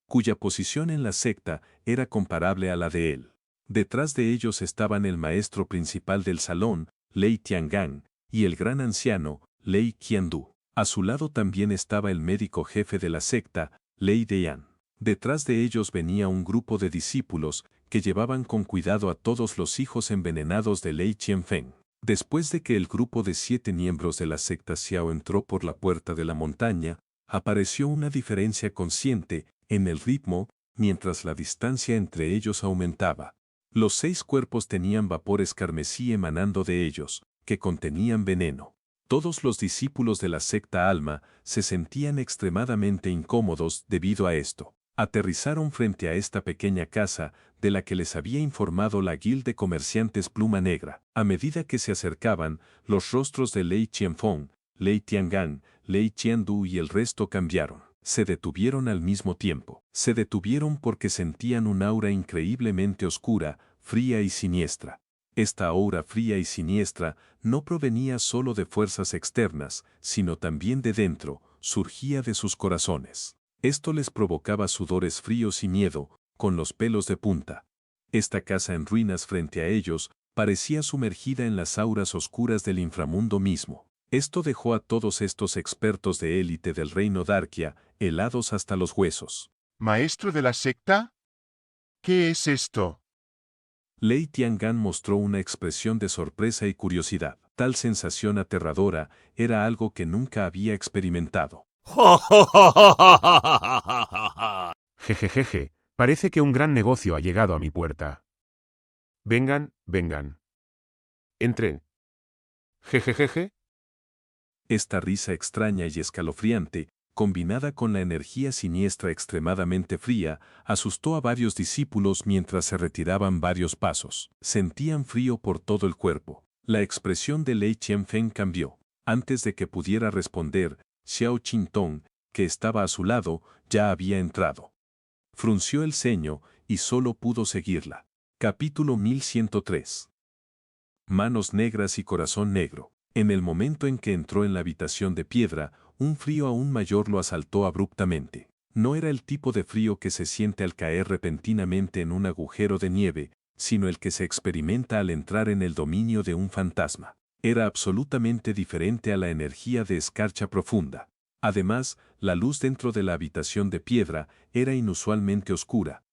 cuya posición en la secta era comparable a la de él. Detrás de ellos estaban el maestro principal del salón, Lei Tiangang, y el gran anciano, Lei Qiandu. A su lado también estaba el médico jefe de la secta, Lei Deyan. Detrás de ellos venía un grupo de discípulos que llevaban con cuidado a todos los hijos envenenados de Lei Qianfeng. Después de que el grupo de 7 miembros de la secta Xiao entró por la puerta de la montaña, apareció una diferencia consciente en el ritmo, mientras la distancia entre ellos aumentaba. Los 6 cuerpos tenían vapores carmesí emanando de ellos, que contenían veneno. Todos los discípulos de la secta Alma se sentían extremadamente incómodos debido a esto. Aterrizaron frente a esta pequeña casa de la que les había informado la guild de comerciantes Pluma Negra. A medida que se acercaban, los rostros de Lei Qianfeng, Lei Tiangang, Lei Qiandu y el resto cambiaron. Se detuvieron al mismo tiempo. Se detuvieron porque sentían un aura increíblemente oscura, fría y siniestra. Esta aura fría y siniestra no provenía solo de fuerzas externas, sino también de dentro, surgía de sus corazones. Esto les provocaba sudores fríos y miedo, con los pelos de punta. Esta casa en ruinas frente a ellos parecía sumergida en las auras oscuras del inframundo mismo. Esto dejó a todos estos expertos de élite del reino Darkia helados hasta los huesos. ¿Maestro de la secta? ¿Qué es esto? Lei Tiangang mostró una expresión de sorpresa y curiosidad. Tal sensación aterradora era algo que nunca había experimentado. Jejejeje, parece que un gran negocio ha llegado a mi puerta. Vengan, vengan. Entren. Jejejeje. Esta risa extraña y escalofriante, combinada con la energía siniestra extremadamente fría, asustó a varios discípulos mientras se retiraban varios pasos. Sentían frío por todo el cuerpo. La expresión de Lei Qianfeng cambió. Antes de que pudiera responder, Xiao Qingtong, que estaba a su lado, ya había entrado. Frunció el ceño y solo pudo seguirla. Capítulo 1103. Manos negras y corazón negro. En el momento en que entró en la habitación de piedra, un frío aún mayor lo asaltó abruptamente. No era el tipo de frío que se siente al caer repentinamente en un agujero de nieve, sino el que se experimenta al entrar en el dominio de un fantasma. Era absolutamente diferente a la energía de escarcha profunda. Además, la luz dentro de la habitación de piedra era inusualmente oscura.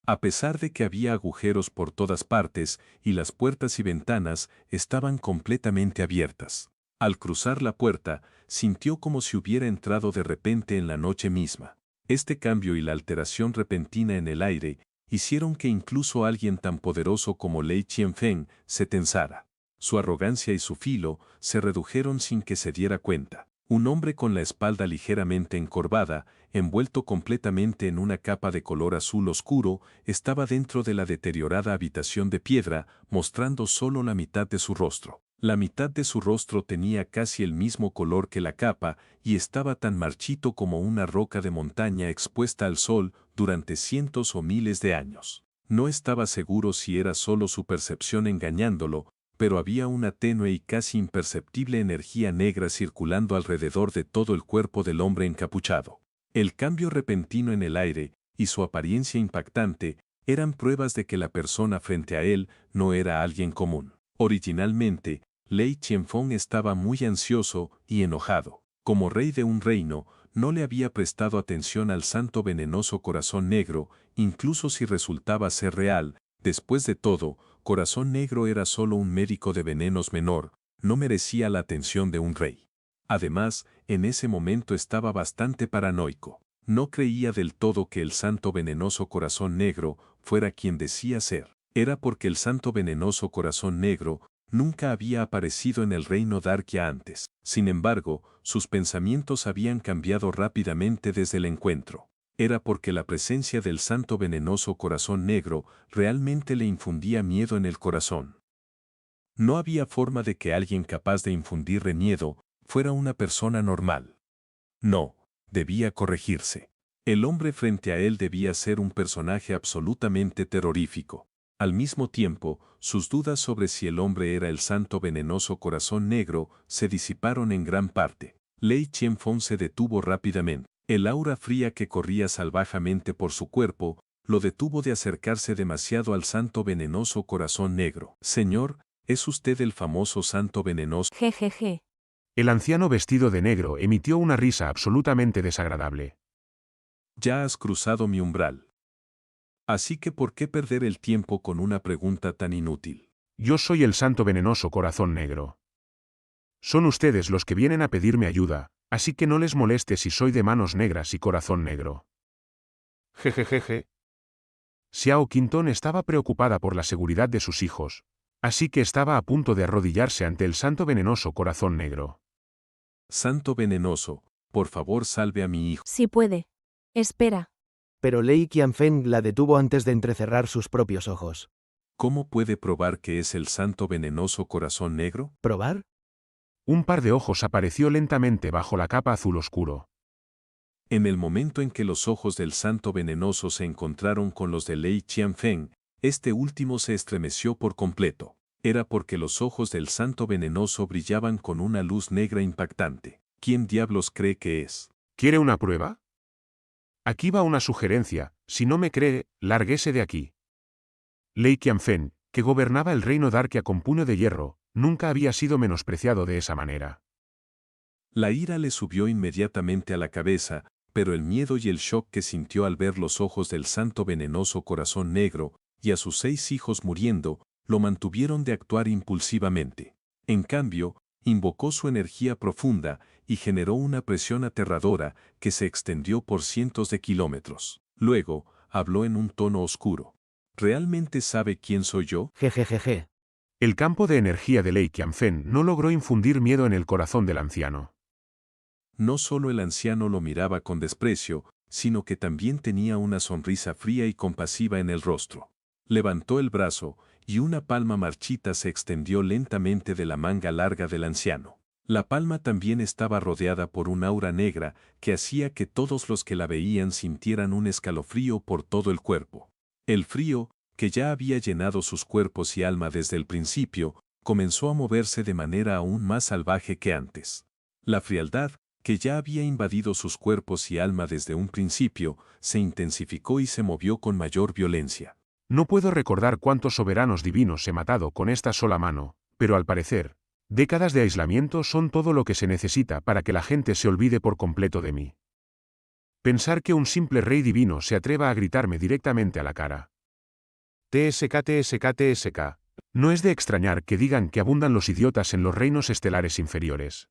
A pesar de que había agujeros por todas partes y las puertas y ventanas estaban completamente abiertas. Al cruzar la puerta, sintió como si hubiera entrado de repente en la noche misma. Este cambio y la alteración repentina en el aire hicieron que incluso alguien tan poderoso como Lei Qianfeng se tensara. Su arrogancia y su filo se redujeron sin que se diera cuenta. Un hombre con la espalda ligeramente encorvada, envuelto completamente en una capa de color azul oscuro, estaba dentro de la deteriorada habitación de piedra, mostrando solo la mitad de su rostro. La mitad de su rostro tenía casi el mismo color que la capa y estaba tan marchito como una roca de montaña expuesta al sol durante cientos o miles de años. No estaba seguro si era solo su percepción engañándolo, pero había una tenue y casi imperceptible energía negra circulando alrededor de todo el cuerpo del hombre encapuchado. El cambio repentino en el aire y su apariencia impactante eran pruebas de que la persona frente a él no era alguien común. Originalmente, Lei Qianfeng estaba muy ansioso y enojado. Como rey de un reino, no le había prestado atención al santo venenoso Corazón Negro, incluso si resultaba ser real. Después de todo, Corazón Negro era solo un médico de venenos menor, no merecía la atención de un rey. Además, en ese momento estaba bastante paranoico. No creía del todo que el santo venenoso Corazón Negro fuera quien decía ser. Era porque el santo venenoso Corazón Negro nunca había aparecido en el reino Darkia antes. Sin embargo, sus pensamientos habían cambiado rápidamente desde el encuentro. Era porque la presencia del santo venenoso Corazón Negro realmente le infundía miedo en el corazón. No había forma de que alguien capaz de infundirle miedo fuera una persona normal. No, debía corregirse. El hombre frente a él debía ser un personaje absolutamente terrorífico. Al mismo tiempo, sus dudas sobre si el hombre era el santo venenoso Corazón Negro se disiparon en gran parte. Lei Qianfeng se detuvo rápidamente. El aura fría que corría salvajemente por su cuerpo lo detuvo de acercarse demasiado al santo venenoso Corazón Negro. Señor, ¿es usted el famoso santo venenoso? Jejeje. El anciano vestido de negro emitió una risa absolutamente desagradable. Ya has cruzado mi umbral. Así que ¿por qué perder el tiempo con una pregunta tan inútil? Yo soy el santo venenoso Corazón Negro. Son ustedes los que vienen a pedirme ayuda, así que no les moleste si soy de manos negras y corazón negro. Jejejeje. Xiao Qintong estaba preocupada por la seguridad de sus hijos, así que estaba a punto de arrodillarse ante el santo venenoso Corazón Negro. Santo venenoso, por favor salve a mi hijo. Si puede. Espera. Pero Lei Qianfeng la detuvo antes de entrecerrar sus propios ojos. ¿Cómo puede probar que es el santo venenoso Corazón Negro? ¿Probar? Un par de ojos apareció lentamente bajo la capa azul oscuro. En el momento en que los ojos del santo venenoso se encontraron con los de Lei Qianfeng, este último se estremeció por completo. Era porque los ojos del santo venenoso brillaban con una luz negra impactante. ¿Quién diablos cree que es? ¿Quiere una prueba? Aquí va una sugerencia, si no me cree, lárguese de aquí. Lei Qianfeng, que gobernaba el reino Darkia con puño de hierro, nunca había sido menospreciado de esa manera. La ira le subió inmediatamente a la cabeza, pero el miedo y el shock que sintió al ver los ojos del santo venenoso Corazón Negro y a sus 6 hijos muriendo, lo mantuvieron de actuar impulsivamente. En cambio, invocó su energía profunda y generó una presión aterradora que se extendió por cientos de kilómetros. Luego, habló en un tono oscuro. ¿Realmente sabe quién soy yo? Jejejeje. El campo de energía de Lei Qianfeng no logró infundir miedo en el corazón del anciano. No solo el anciano lo miraba con desprecio, sino que también tenía una sonrisa fría y compasiva en el rostro. Levantó el brazo, y una palma marchita se extendió lentamente de la manga larga del anciano. La palma también estaba rodeada por un aura negra que hacía que todos los que la veían sintieran un escalofrío por todo el cuerpo. El frío, que ya había llenado sus cuerpos y alma desde el principio, comenzó a moverse de manera aún más salvaje que antes. La frialdad, que ya había invadido sus cuerpos y alma desde un principio, se intensificó y se movió con mayor violencia. No puedo recordar cuántos soberanos divinos he matado con esta sola mano, pero al parecer, décadas de aislamiento son todo lo que se necesita para que la gente se olvide por completo de mí. Pensar que un simple rey divino se atreva a gritarme directamente a la cara. TSK, TSK, TSK. No es de extrañar que digan que abundan los idiotas en los reinos estelares inferiores.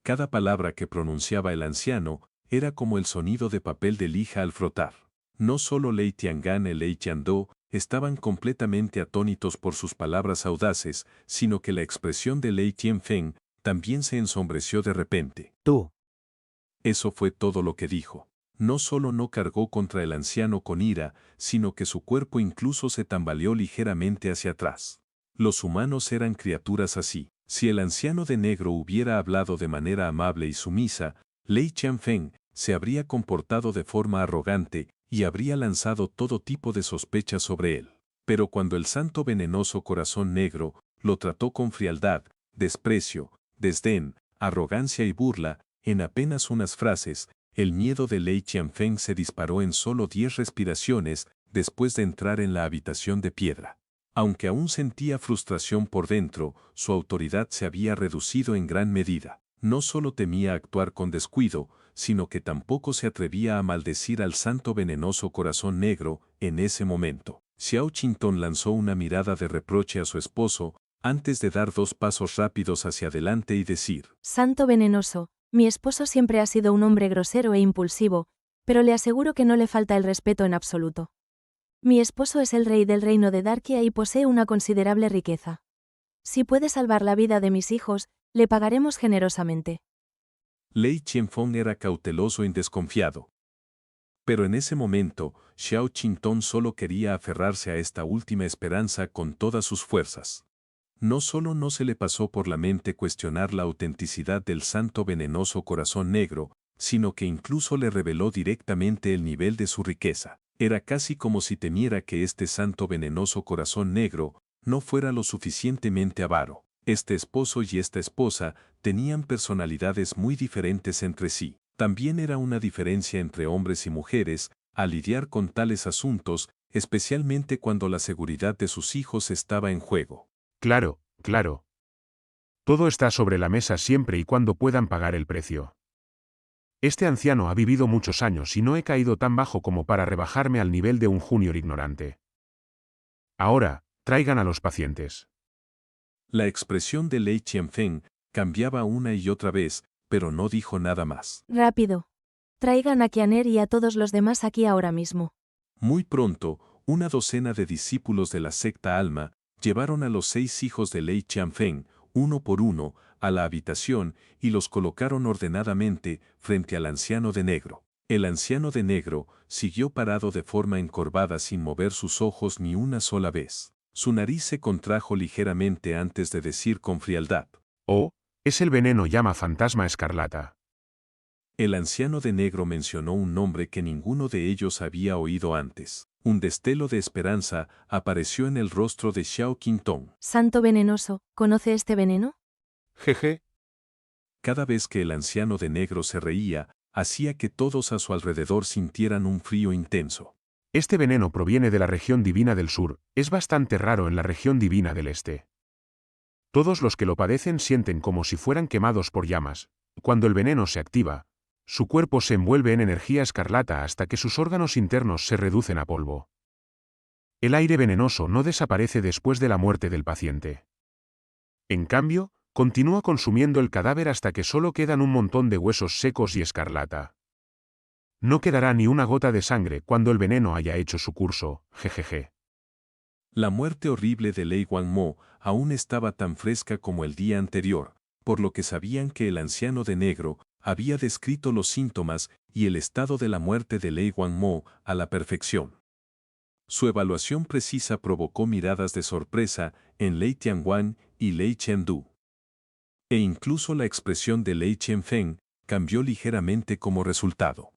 Cada palabra que pronunciaba el anciano era como el sonido de papel de lija al frotar. No solo Lei Tiangan y Lei Qiando estaban completamente atónitos por sus palabras audaces, sino que la expresión de Lei Tianfeng también se ensombreció de repente. Tú. Eso fue todo lo que dijo. No solo no cargó contra el anciano con ira, sino que su cuerpo incluso se tambaleó ligeramente hacia atrás. Los humanos eran criaturas así. Si el anciano de negro hubiera hablado de manera amable y sumisa, Lei Tianfeng se habría comportado de forma arrogante y habría lanzado todo tipo de sospechas sobre él. Pero cuando el santo venenoso corazón negro lo trató con frialdad, desprecio, desdén, arrogancia y burla, en apenas unas frases, el miedo de Lei Tianfeng se disparó en solo 10 respiraciones después de entrar en la habitación de piedra. Aunque aún sentía frustración por dentro, su autoridad se había reducido en gran medida. No solo temía actuar con descuido, sino que tampoco se atrevía a maldecir al santo venenoso corazón negro en ese momento. Xiao Qingtong lanzó una mirada de reproche a su esposo, antes de dar 2 pasos rápidos hacia adelante y decir: Santo venenoso, mi esposo siempre ha sido un hombre grosero e impulsivo, pero le aseguro que no le falta el respeto en absoluto. Mi esposo es el rey del reino de Darkia y posee una considerable riqueza. Si puede salvar la vida de mis hijos, le pagaremos generosamente. Lei Qianfeng era cauteloso y desconfiado. Pero en ese momento, Xiao Qingtong solo quería aferrarse a esta última esperanza con todas sus fuerzas. No solo no se le pasó por la mente cuestionar la autenticidad del santo venenoso corazón negro, sino que incluso le reveló directamente el nivel de su riqueza. Era casi como si temiera que este santo venenoso corazón negro no fuera lo suficientemente avaro. Este esposo y esta esposa tenían personalidades muy diferentes entre sí. También era una diferencia entre hombres y mujeres al lidiar con tales asuntos, especialmente cuando la seguridad de sus hijos estaba en juego. Claro, claro. Todo está sobre la mesa siempre y cuando puedan pagar el precio. Este anciano ha vivido muchos años y no he caído tan bajo como para rebajarme al nivel de un junior ignorante. Ahora, traigan a los pacientes. La expresión de Lei Tianfeng cambiaba una y otra vez, pero no dijo nada más. Rápido. Traigan a Qianer y a todos los demás aquí ahora mismo. Muy pronto, una docena de discípulos de la secta Alma llevaron a los 6 hijos de Lei Tianfeng, uno por uno, a la habitación y los colocaron ordenadamente frente al anciano de negro. El anciano de negro siguió parado de forma encorvada sin mover sus ojos ni una sola vez. Su nariz se contrajo ligeramente antes de decir con frialdad: Oh, es el veneno llama fantasma escarlata. El anciano de negro mencionó un nombre que ninguno de ellos había oído antes. Un destello de esperanza apareció en el rostro de Xiao Qingtong. Santo venenoso, ¿conoce este veneno? Jeje. Cada vez que el anciano de negro se reía, hacía que todos a su alrededor sintieran un frío intenso. Este veneno proviene de la región divina del sur, es bastante raro en la región divina del este. Todos los que lo padecen sienten como si fueran quemados por llamas. Cuando el veneno se activa, su cuerpo se envuelve en energía escarlata hasta que sus órganos internos se reducen a polvo. El aire venenoso no desaparece después de la muerte del paciente. En cambio, continúa consumiendo el cadáver hasta que solo quedan un montón de huesos secos y escarlata. No quedará ni una gota de sangre cuando el veneno haya hecho su curso, jejeje. La muerte horrible de Lei Guangmo aún estaba tan fresca como el día anterior, por lo que sabían que el anciano de negro había descrito los síntomas y el estado de la muerte de Lei Guangmo a la perfección. Su evaluación precisa provocó miradas de sorpresa en Lei Tianguan y Lei Chengdu. E incluso la expresión de Lei Qianfeng cambió ligeramente como resultado.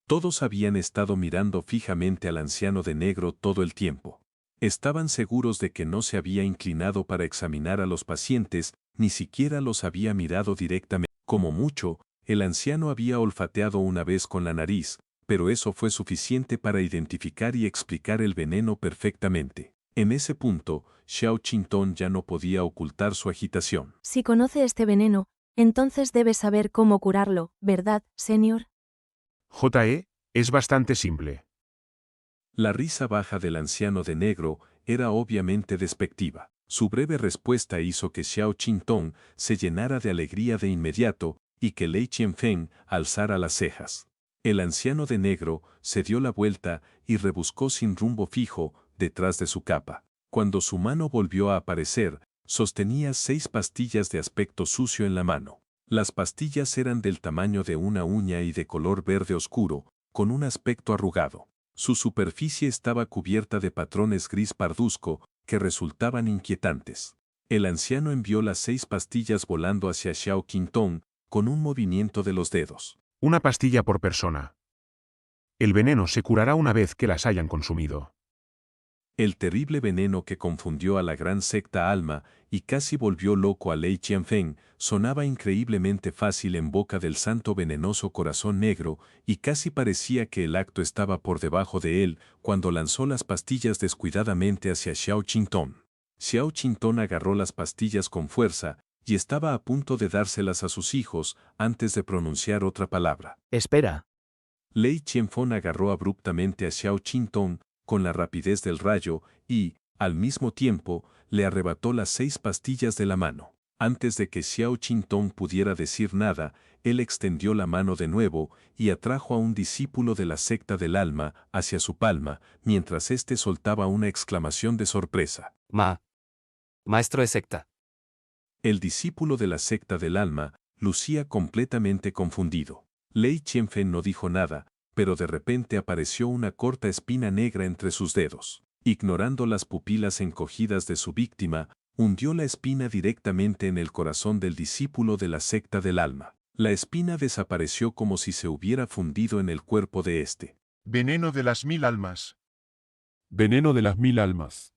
Todos habían estado mirando fijamente al anciano de negro todo el tiempo. Estaban seguros de que no se había inclinado para examinar a los pacientes, ni siquiera los había mirado directamente. Como mucho, el anciano había olfateado una vez con la nariz, pero eso fue suficiente para identificar y explicar el veneno perfectamente. En ese punto, Xiao Qingtong ya no podía ocultar su agitación. Si conoce este veneno, entonces debe saber cómo curarlo, ¿verdad, señor? Es bastante simple. La risa baja del anciano de negro era obviamente despectiva. Su breve respuesta hizo que Xiao Qingtong se llenara de alegría de inmediato y que Lei Qianfeng alzara las cejas. El anciano de negro se dio la vuelta y rebuscó sin rumbo fijo detrás de su capa. Cuando su mano volvió a aparecer, sostenía 6 pastillas de aspecto sucio en la mano. Las pastillas eran del tamaño de una uña y de color verde oscuro, con un aspecto arrugado. Su superficie estaba cubierta de patrones gris parduzco que resultaban inquietantes. El anciano envió las 6 pastillas volando hacia Xiao Qingtong con un movimiento de los dedos. Una pastilla por persona. El veneno se curará una vez que las hayan consumido. El terrible veneno que confundió a la gran secta Alma y casi volvió loco a Lei Qianfeng sonaba increíblemente fácil en boca del santo venenoso corazón negro y casi parecía que el acto estaba por debajo de él cuando lanzó las pastillas descuidadamente hacia Xiao Qingtong. Xiao Qingtong agarró las pastillas con fuerza y estaba a punto de dárselas a sus hijos antes de pronunciar otra palabra. Espera. Lei Qianfeng agarró abruptamente a Xiao Qingtong con la rapidez del rayo y, al mismo tiempo, le arrebató las 6 pastillas de la mano. Antes de que Xiao Qingtong pudiera decir nada, él extendió la mano de nuevo y atrajo a un discípulo de la secta del alma hacia su palma, mientras éste soltaba una exclamación de sorpresa. Maestro de secta. El discípulo de la secta del alma lucía completamente confundido. Lei Qianfeng no dijo nada, pero de repente apareció una corta espina negra entre sus dedos. Ignorando las pupilas encogidas de su víctima, hundió la espina directamente en el corazón del discípulo de la secta del alma. La espina desapareció como si se hubiera fundido en el cuerpo de éste. Veneno de las 1000 almas. Veneno de las 1000 almas.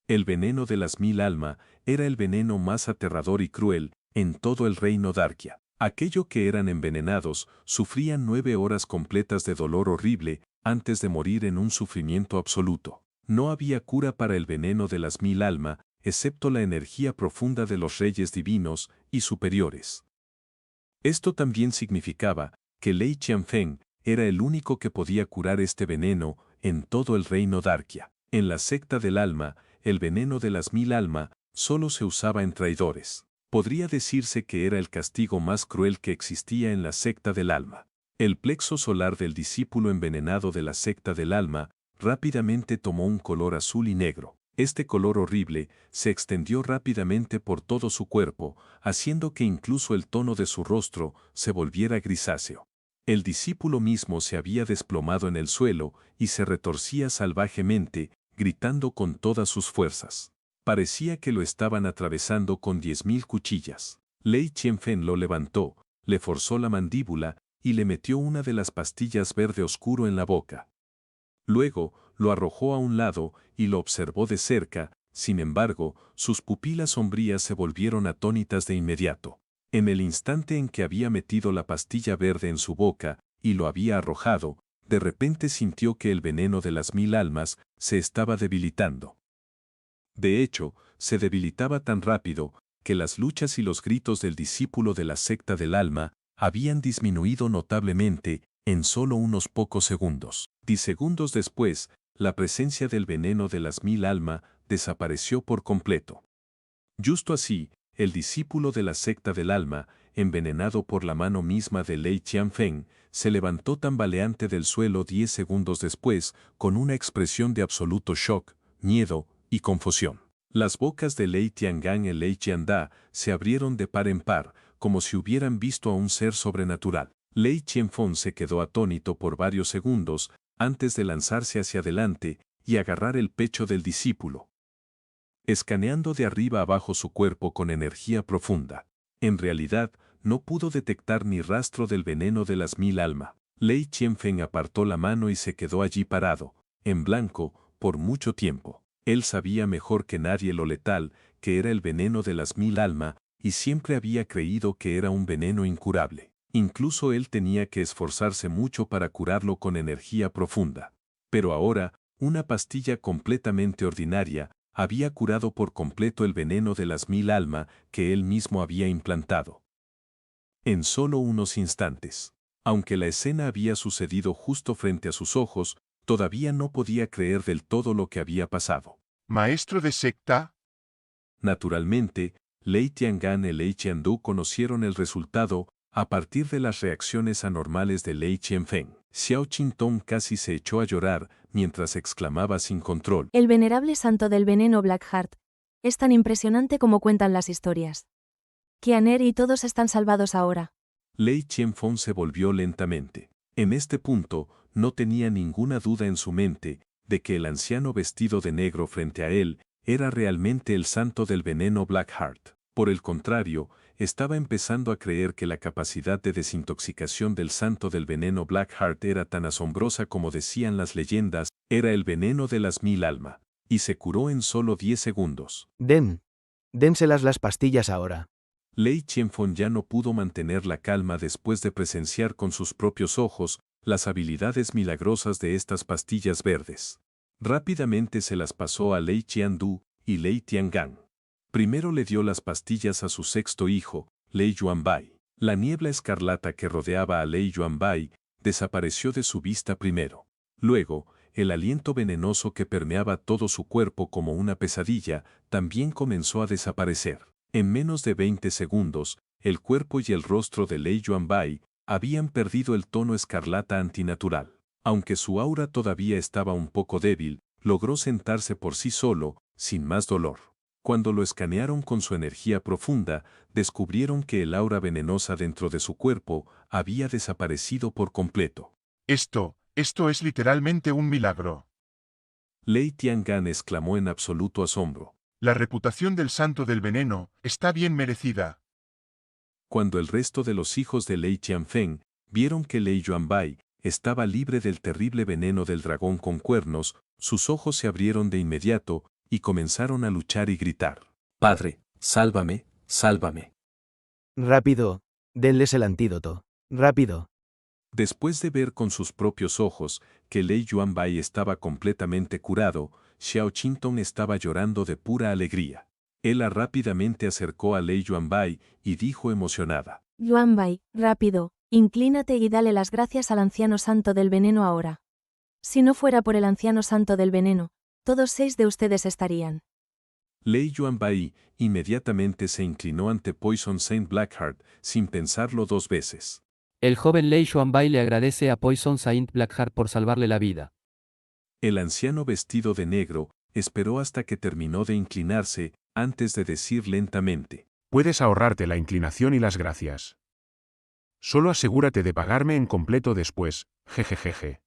El veneno de las 1000 almas era el veneno más aterrador y cruel en todo el reino Darkia. Aquello que eran envenenados sufrían 9 horas completas de dolor horrible antes de morir en un sufrimiento absoluto. No había cura para el veneno de las 1000 almas, excepto la energía profunda de los reyes divinos y superiores. Esto también significaba que Lei Qianfeng era el único que podía curar este veneno en todo el reino Darkia. En la secta del alma, el veneno de las 1000 almas solo se usaba en traidores. Podría decirse que era el castigo más cruel que existía en la secta del alma. El plexo solar del discípulo envenenado de la secta del alma rápidamente tomó un color azul y negro. Este color horrible se extendió rápidamente por todo su cuerpo, haciendo que incluso el tono de su rostro se volviera grisáceo. El discípulo mismo se había desplomado en el suelo y se retorcía salvajemente, gritando con todas sus fuerzas. Parecía que lo estaban atravesando con 10.000 cuchillas. Lei Qianfeng lo levantó, le forzó la mandíbula y le metió una de las pastillas verde oscuro en la boca. Luego, lo arrojó a un lado y lo observó de cerca, sin embargo, sus pupilas sombrías se volvieron atónitas de inmediato. En el instante en que había metido la pastilla verde en su boca y lo había arrojado, de repente sintió que el veneno de las 1000 almas se estaba debilitando. De hecho, se debilitaba tan rápido que las luchas y los gritos del discípulo de la secta del alma habían disminuido notablemente en solo unos pocos segundos. 10 segundos después, la presencia del veneno de las 1000 almas desapareció por completo. Justo así, el discípulo de la secta del alma, envenenado por la mano misma de Lei Qianfeng, se levantó tambaleante del suelo 10 segundos después con una expresión de absoluto shock, miedo y confusión. Las bocas de Lei Tiangang y Lei Qianda se abrieron de par en par, como si hubieran visto a un ser sobrenatural. Lei Qianfeng se quedó atónito por varios segundos antes de lanzarse hacia adelante y agarrar el pecho del discípulo, escaneando de arriba abajo su cuerpo con energía profunda. En realidad, no pudo detectar ni rastro del veneno de las 1000 almas. Lei Qianfeng apartó la mano y se quedó allí parado, en blanco, por mucho tiempo. Él sabía mejor que nadie lo letal que era el veneno de las 1000 almas y siempre había creído que era un veneno incurable. Incluso él tenía que esforzarse mucho para curarlo con energía profunda. Pero ahora, una pastilla completamente ordinaria había curado por completo el veneno de las 1000 almas que él mismo había implantado. En solo unos instantes. Aunque la escena había sucedido justo frente a sus ojos, todavía no podía creer del todo lo que había pasado. ¿Maestro de secta? Naturalmente, Lei Tiangang y Lei Qiandu conocieron el resultado A partir de las reacciones anormales de Lei Qianfeng, Xiao Qingtong casi se echó a llorar mientras exclamaba sin control. El venerable santo del veneno Blackheart es tan impresionante como cuentan las historias. Qianer y todos están salvados ahora. Lei Qianfeng se volvió lentamente. En este punto, no tenía ninguna duda en su mente de que el anciano vestido de negro frente a él era realmente el santo del veneno Blackheart. Por el contrario, estaba empezando a creer que la capacidad de desintoxicación del santo del veneno Blackheart era tan asombrosa como decían las leyendas, era el veneno de las 1000 almas, y se curó en solo 10 segundos. Dénselas las pastillas ahora. Lei Qianfeng ya no pudo mantener la calma después de presenciar con sus propios ojos las habilidades milagrosas de estas pastillas verdes. Rápidamente se las pasó a Lei Qiandu y Lei Tiangang. Primero le dio las pastillas a su sexto hijo, Lei Yuanbai. La niebla escarlata que rodeaba a Lei Yuanbai desapareció de su vista primero. Luego, el aliento venenoso que permeaba todo su cuerpo como una pesadilla también comenzó a desaparecer. En menos de 20 segundos, el cuerpo y el rostro de Lei Yuanbai habían perdido el tono escarlata antinatural. Aunque su aura todavía estaba un poco débil, logró sentarse por sí solo, sin más dolor. Cuando lo escanearon con su energía profunda, descubrieron que el aura venenosa dentro de su cuerpo había desaparecido por completo. Esto es literalmente un milagro. Lei Tiangang exclamó en absoluto asombro. La reputación del santo del veneno está bien merecida. Cuando el resto de los hijos de Lei Qianfeng vieron que Lei Yuanbai estaba libre del terrible veneno del dragón con cuernos, sus ojos se abrieron de inmediato y comenzaron a luchar y gritar. «Padre, sálvame, sálvame». Rápido, denles el antídoto. Rápido. Después de ver con sus propios ojos que Lei Yuanbai estaba completamente curado, Xiao Qingtong estaba llorando de pura alegría. Ella rápidamente acercó a Lei Yuanbai y dijo emocionada. Yuanbai, rápido, inclínate y dale las gracias al anciano santo del veneno ahora. Si no fuera por el anciano santo del veneno, todos 6 de ustedes estarían. Lei Yuanbai inmediatamente se inclinó ante Poison Saint Blackheart sin pensarlo 2 veces. El joven Lei Yuanbai le agradece a Poison Saint Blackheart por salvarle la vida. El anciano vestido de negro esperó hasta que terminó de inclinarse antes de decir lentamente. Puedes ahorrarte la inclinación y las gracias. Solo asegúrate de pagarme en completo después, jejejeje.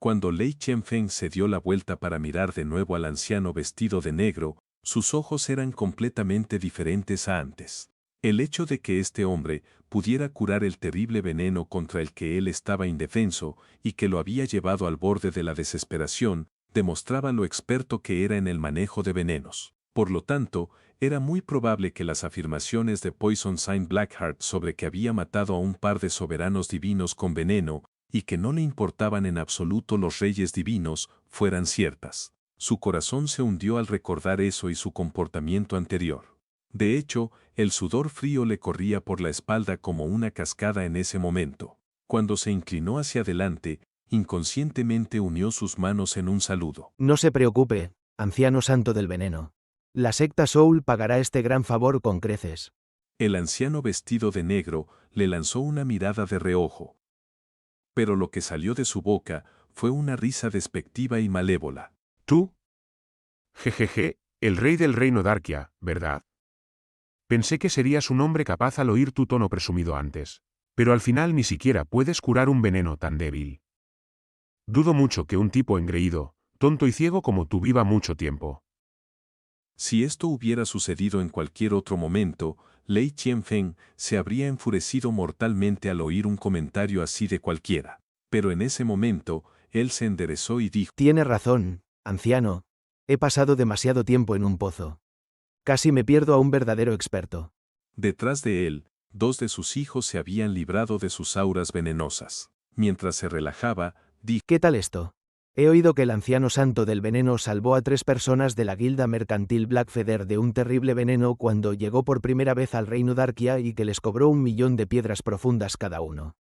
Cuando Lei Qianfeng se dio la vuelta para mirar de nuevo al anciano vestido de negro, sus ojos eran completamente diferentes a antes. El hecho de que este hombre pudiera curar el terrible veneno contra el que él estaba indefenso y que lo había llevado al borde de la desesperación, demostraba lo experto que era en el manejo de venenos. Por lo tanto, era muy probable que las afirmaciones de Poison Saint Blackheart sobre que había matado a un par de soberanos divinos con veneno y que no le importaban en absoluto los reyes divinos fueran ciertas. Su corazón se hundió al recordar eso y su comportamiento anterior. De hecho, el sudor frío le corría por la espalda como una cascada en ese momento. Cuando se inclinó hacia adelante, inconscientemente unió sus manos en un saludo. No se preocupe, anciano santo del veneno. La secta Soul pagará este gran favor con creces. El anciano vestido de negro le lanzó una mirada de reojo. Pero lo que salió de su boca fue una risa despectiva y malévola. ¿Tú? Jejeje, el rey del reino Darkia, ¿verdad? Pensé que serías un hombre capaz al oír tu tono presumido antes, pero al final ni siquiera puedes curar un veneno tan débil. Dudo mucho que un tipo engreído, tonto y ciego como tú viva mucho tiempo. Si esto hubiera sucedido en cualquier otro momento, Lei Qianfeng se habría enfurecido mortalmente al oír un comentario así de cualquiera. Pero en ese momento, él se enderezó y dijo: Tiene razón, anciano. He pasado demasiado tiempo en un pozo. Casi me pierdo a un verdadero experto. Detrás de él, 2 de sus hijos se habían librado de sus auras venenosas. Mientras se relajaba, dijo: ¿Qué tal esto? He oído que el anciano santo del veneno salvó a 3 personas de la guilda mercantil Blackfeather de un terrible veneno cuando llegó por primera vez al reino Darkia y que les cobró 1.000.000 de piedras profundas cada uno.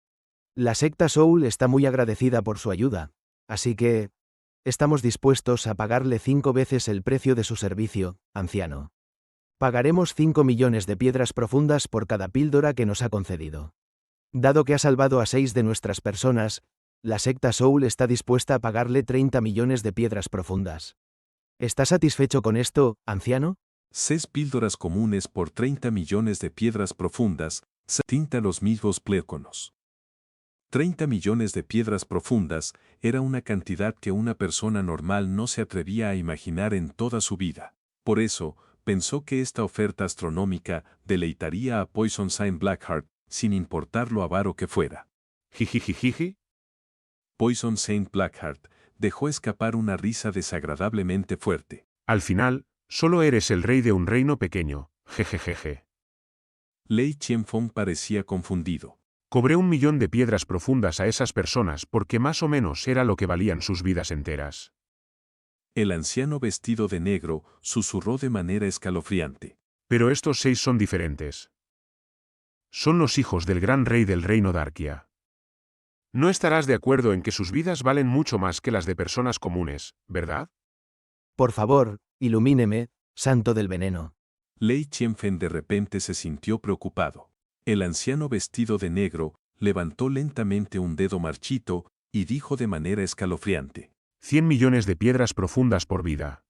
La secta Soul está muy agradecida por su ayuda, así que estamos dispuestos a pagarle 5 veces el precio de su servicio, anciano. Pagaremos 5 millones de piedras profundas por cada píldora que nos ha concedido. Dado que ha salvado a 6 de nuestras personas, la secta Soul está dispuesta a pagarle 30 millones de piedras profundas. ¿Está satisfecho con esto, anciano? 6 píldoras comunes por 30 millones de piedras profundas, se tinta los mismos pléconos. 30 millones de piedras profundas era una cantidad que una persona normal no se atrevía a imaginar en toda su vida. Por eso, pensó que esta oferta astronómica deleitaría a Poison Saint Blackheart, sin importar lo avaro que fuera. Jijijijiji. Poison Saint Blackheart dejó escapar una risa desagradablemente fuerte. Al final, solo eres el rey de un reino pequeño, jejejeje. Lei Qianfeng parecía confundido. Cobré 1 millón de piedras profundas a esas personas porque más o menos era lo que valían sus vidas enteras. El anciano vestido de negro susurró de manera escalofriante. Pero estos 6 son diferentes. Son los hijos del gran rey del reino Darkia. No estarás de acuerdo en que sus vidas valen mucho más que las de personas comunes, ¿verdad? Por favor, ilumíneme, santo del veneno. Lei Qianfeng de repente se sintió preocupado. El anciano vestido de negro levantó lentamente un dedo marchito y dijo de manera escalofriante. 100 millones de piedras profundas por vida.